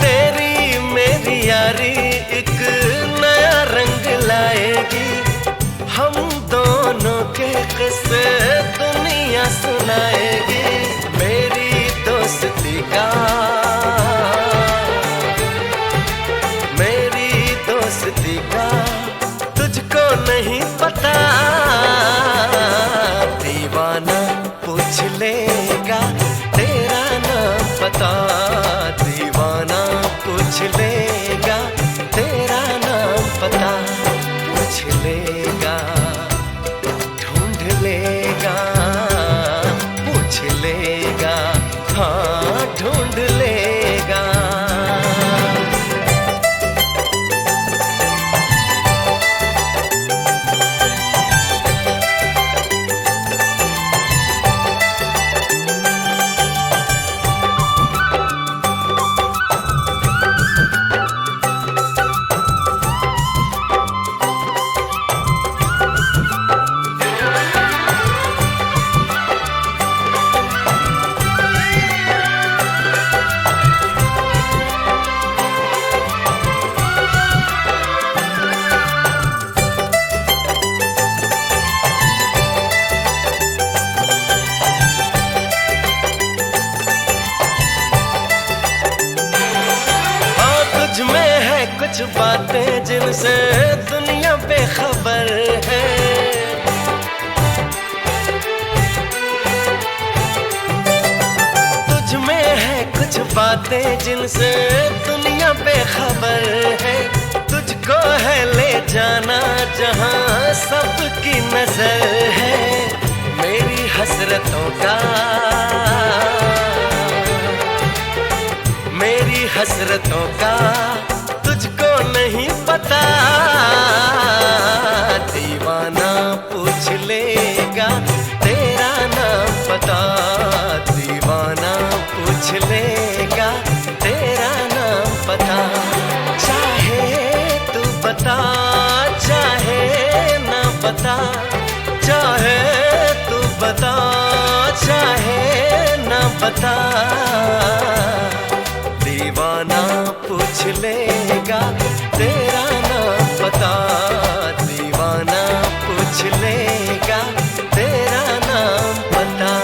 तेरी मेरी यारी एक नया रंग लाएगी। हम दोनों के किस्से दुनिया सुनाएगी। मेरी दोस्ती का दोस्ती का तुझको नहीं पता, दीवाना पूछ लेगा तेरा नाम पता, दीवाना पूछ लेगा तेरा नाम पता। पूछ लेगा ढूंढ लेगा, पूछ लेगा हाँ ढूंढ लेगा। कुछ बातें जिनसे दुनिया बेखबर है, तुझ में है कुछ बातें जिनसे दुनिया बेखबर है। तुझ तुझको है ले जाना जहां सबकी नजर है, मेरी हसरतों का, मेरी हसरतों का तुझको नहीं पता। दीवाना पूछ लेगा तेरा नाम पता, दीवाना पूछ लेगा तेरा नाम पता। चाहे तू बता चाहे ना बता, चाहे तू बता चाहे ना बता, दीवाना पूछ लेगा तेरा नाम पता, दीवाना पूछ लेगा तेरा नाम पता।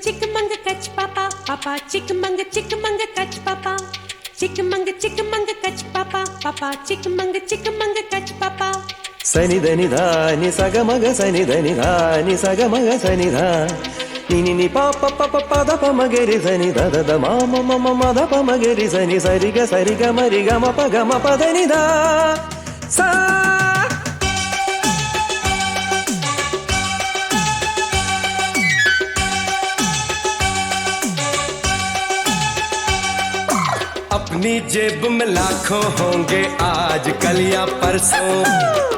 चिकमंग कच पापा पापा चिकमंग कच पापा चिकमंग कच पापा पापा चिकमंग कच पापा सनि దని ధా ని సగ మగ సని దని ధా ని సగ మగ సని ధా ని ని పాప పప పద ప మగరి సని ద ద ద మ మ మ మ మ ద ప మగరి సని సరి గ మరి గ మ ప ద ని ధా సా अपनी जेब में लाखों होंगे आज कल या परसों,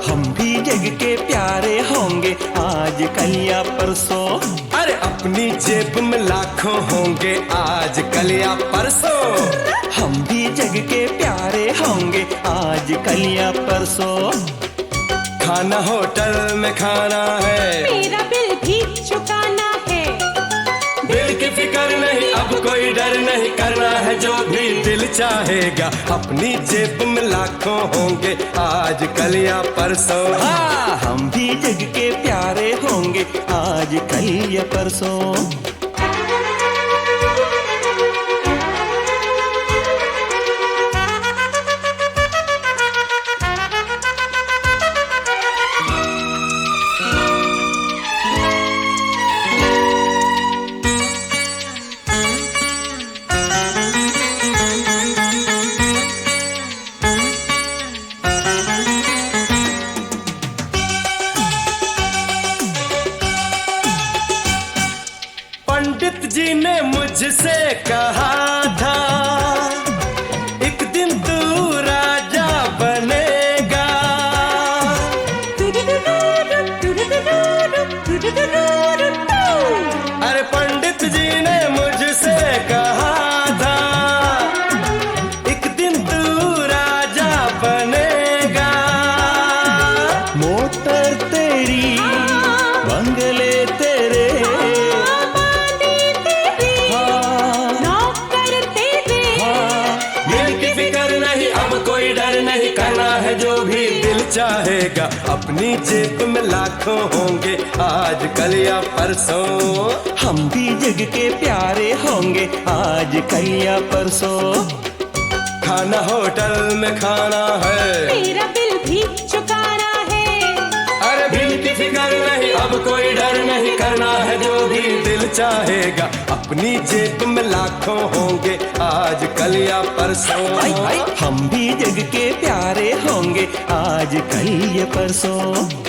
हम भी जग के प्यारे होंगे आज कल या परसों। अरे अपनी जेब में लाखों होंगे आज कल या परसों, हम भी जग के प्यारे होंगे आज कल या परसों। खाना होटल में खाना है, मेरा बिल भी चुकाना है, दिल की फिक्र नहीं अब कोई डर नहीं, करना है जो भी दिल चाहेगा। अपनी जेब में लाखों होंगे आज कल या परसों, हाँ हम भी जग के प्यारे होंगे आज कल या परसों। पंडित जी ने मुझसे कहा था एक दिन तू राजा बनेगा। अरे पंडित जी ने मुझसे कहा था एक दिन तू राजा बनेगा। मोटर तेरी बंगले तेरे, कोई डर नहीं करना है जो भी दिल चाहेगा। अपनी जेब में लाखों होंगे आज कल या परसों, हम भी जग के प्यारे होंगे आज कल या परसों। खाना होटल में खाना है, मेरा बिल भी चुकाना है, अरे बिल की फिक्र नहीं अब कोई डर नहीं, करना है जो भी दिल चाहेगा। अपनी जेब में लाखों होंगे आज कल या परसों, हम भी जग के प्यारे होंगे आज कल या परसों।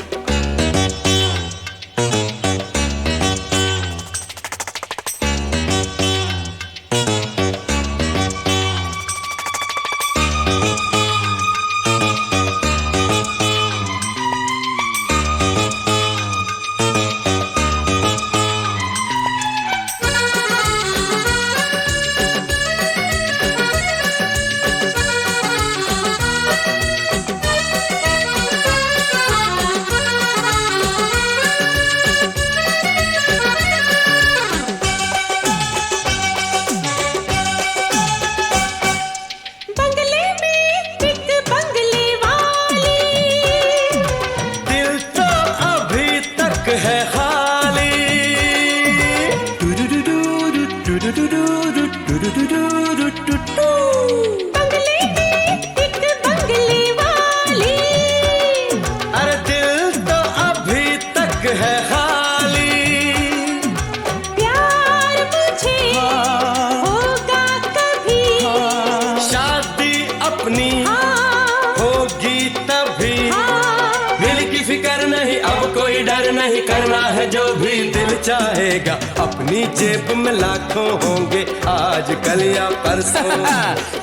नहीं करना है जो भी दिल चाहेगा। अपनी जेब में लाखों होंगे आज कल या परसों,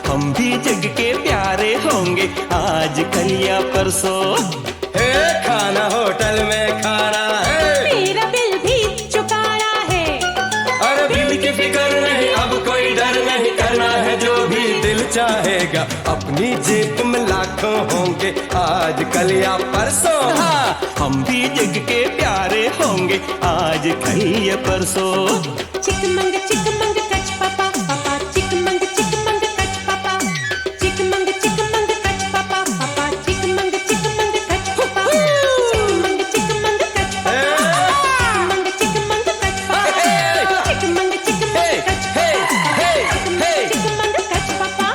हम भी जग के प्यारे होंगे आज कल या परसों। हे खाना होटल में खाना है, मेरा बिल भी चुकाना है, अरे बिल की फिक्र नहीं अब कोई डर नहीं, करना है जो भी दिल चाहेगा। अपनी जेब में लाखों होंगे आज कल या परसों, हाँ हम भी जग के प्यारे होंगे आज कल या परसों। चिकमंग चिकमंग कच पापा पापा, चिकमंग कच पापा, चिकमंग कच पापा पापा, चिकमंग कच पापा, चिकमंग कच पापा, चिकमंग कच पापा, चिकमंग कच पापा।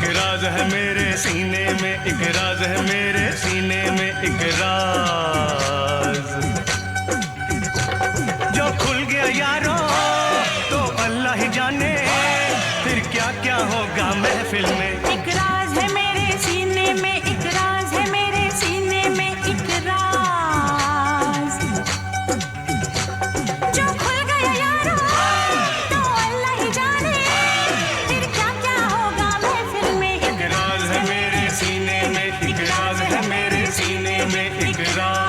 एक राज है मेरे सीने में, एक राज है मेरे सीने में, एक राज जो खुल गया यारो तो अल्लाह ही जाने फिर क्या क्या होगा महफिल में। एक राज है मेरे सीने में, एक राज है मेरे सीने में, एक राज जो खुल गया यारो तो अल्लाह ही जाने फिर क्या क्या होगा महफिल में। एक राज है मेरे सीने में, एक राज है मेरे सीने में, एक राज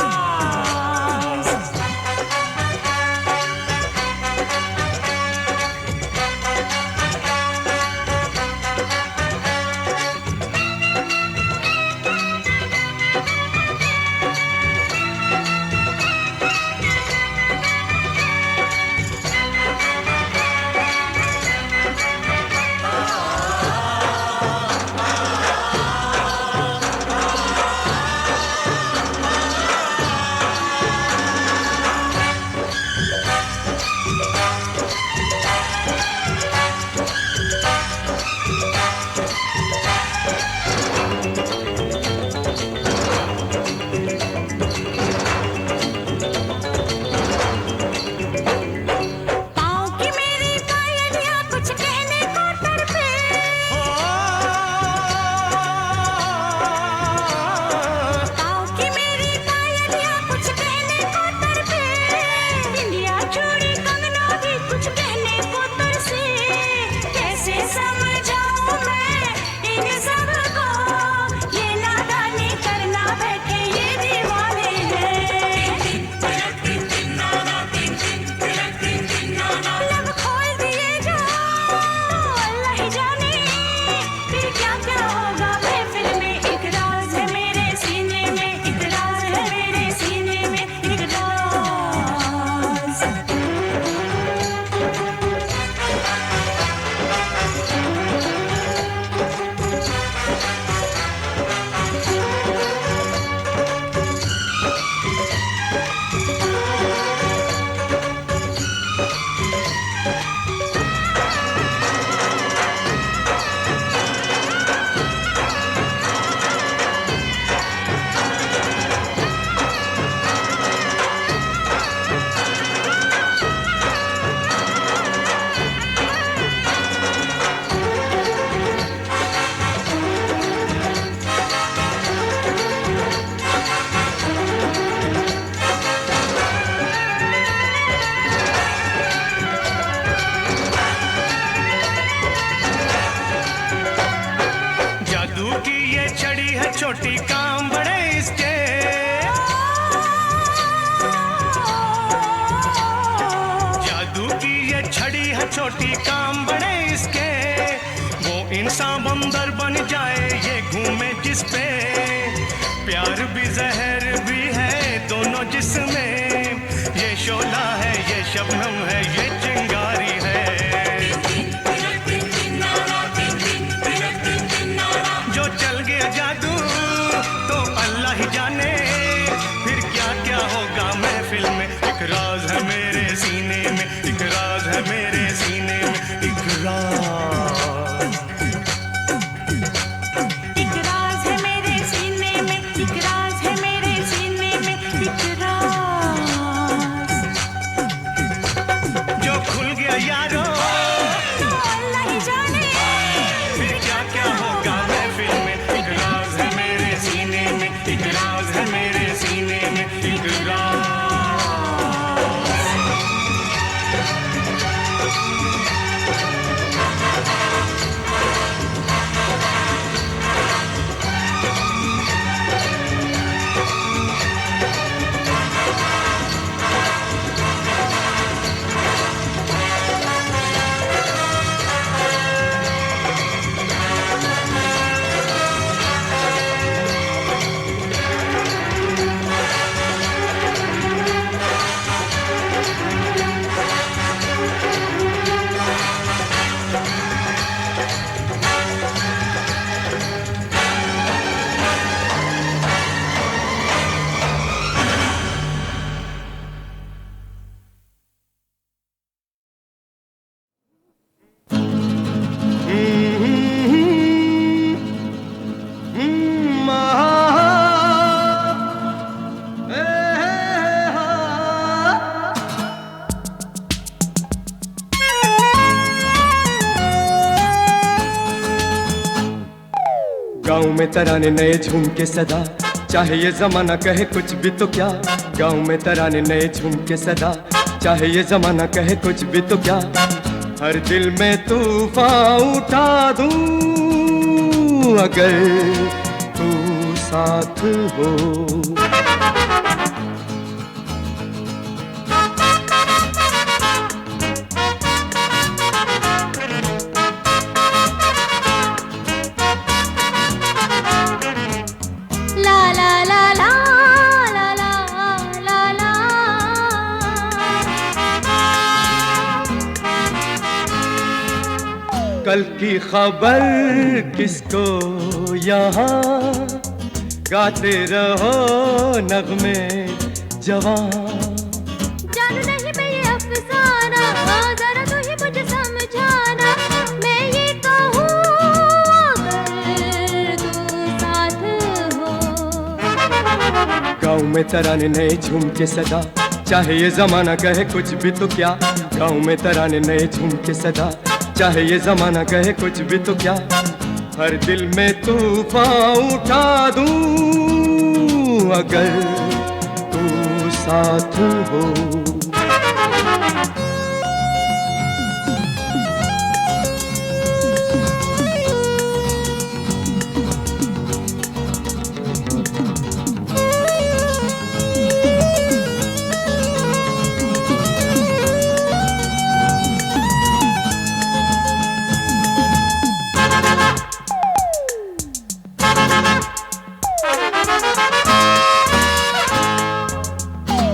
छोटी काम बड़े इसके जादू की ये छड़ी है छोटी काम बड़े इसके वो इंसान बंदर बन जाए ये घूमे जिस पे प्यार भी जहर भी है दोनों जिसमें ये शोला है ये शबनम है ये चिंगारी है जो चल गया जादू तो अल्लाह ही जाने फिर क्या क्या होगा महफिल में। एक राज है मेरे सीने में, एक राज है मेरे सीने में, एक राज एक राज है मेरे सीने में, एक राज है मेरे सीने में, एक राज जो गाँव में तराने नए झूम के सदा, चाहे ये जमाना कहे कुछ भी तो क्या। गाँव में तराने नए झूम के सदा, चाहे ये जमाना कहे कुछ भी तो क्या। हर दिल में तूफान उठा दूं अगर तू साथ हो। ला ला ला ला ला ला ला ला। कल की खबर किसको यहाँ, गाते रहो नगमे जवां। जानू नहीं मैं ये अफसाना, जरा तू ही मुझे समझाना। मैं ये कहूँ अगर तू साथ हो। गाँव में तराने नए झूम के सदा, चाहे ये जमाना कहे कुछ भी तो क्या। गाँव में तराने नए झूम के सदा, चाहे ये जमाना कहे कुछ भी तो क्या। हर दिल में तूफान उठा दूं अगर तू साथ हो।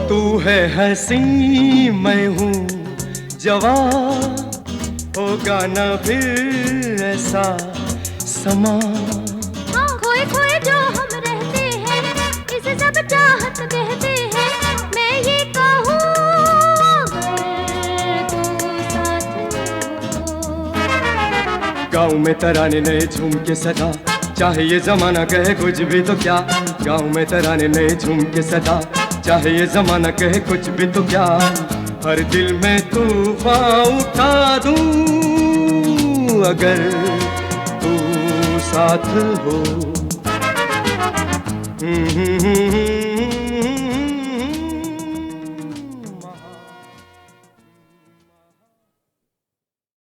तू है हंसी मैं हूँ जवां, होगा न फिर ऐसा समा। हाँ खोए खोए जो हम रहते हैं, इसे सब चाहत कहते हैं। मैं ये कहूँ अगर तू साथ हो। गाँव में तराने नए झूम के सदा, चाहे ये जमाना कहे कुछ भी तो क्या। गाँव में तराने नए झूम के सदा, चाहे ये जमाना कहे कुछ भी तो क्या। हर दिल में तूफान उठा दूं अगर तू साथ हो।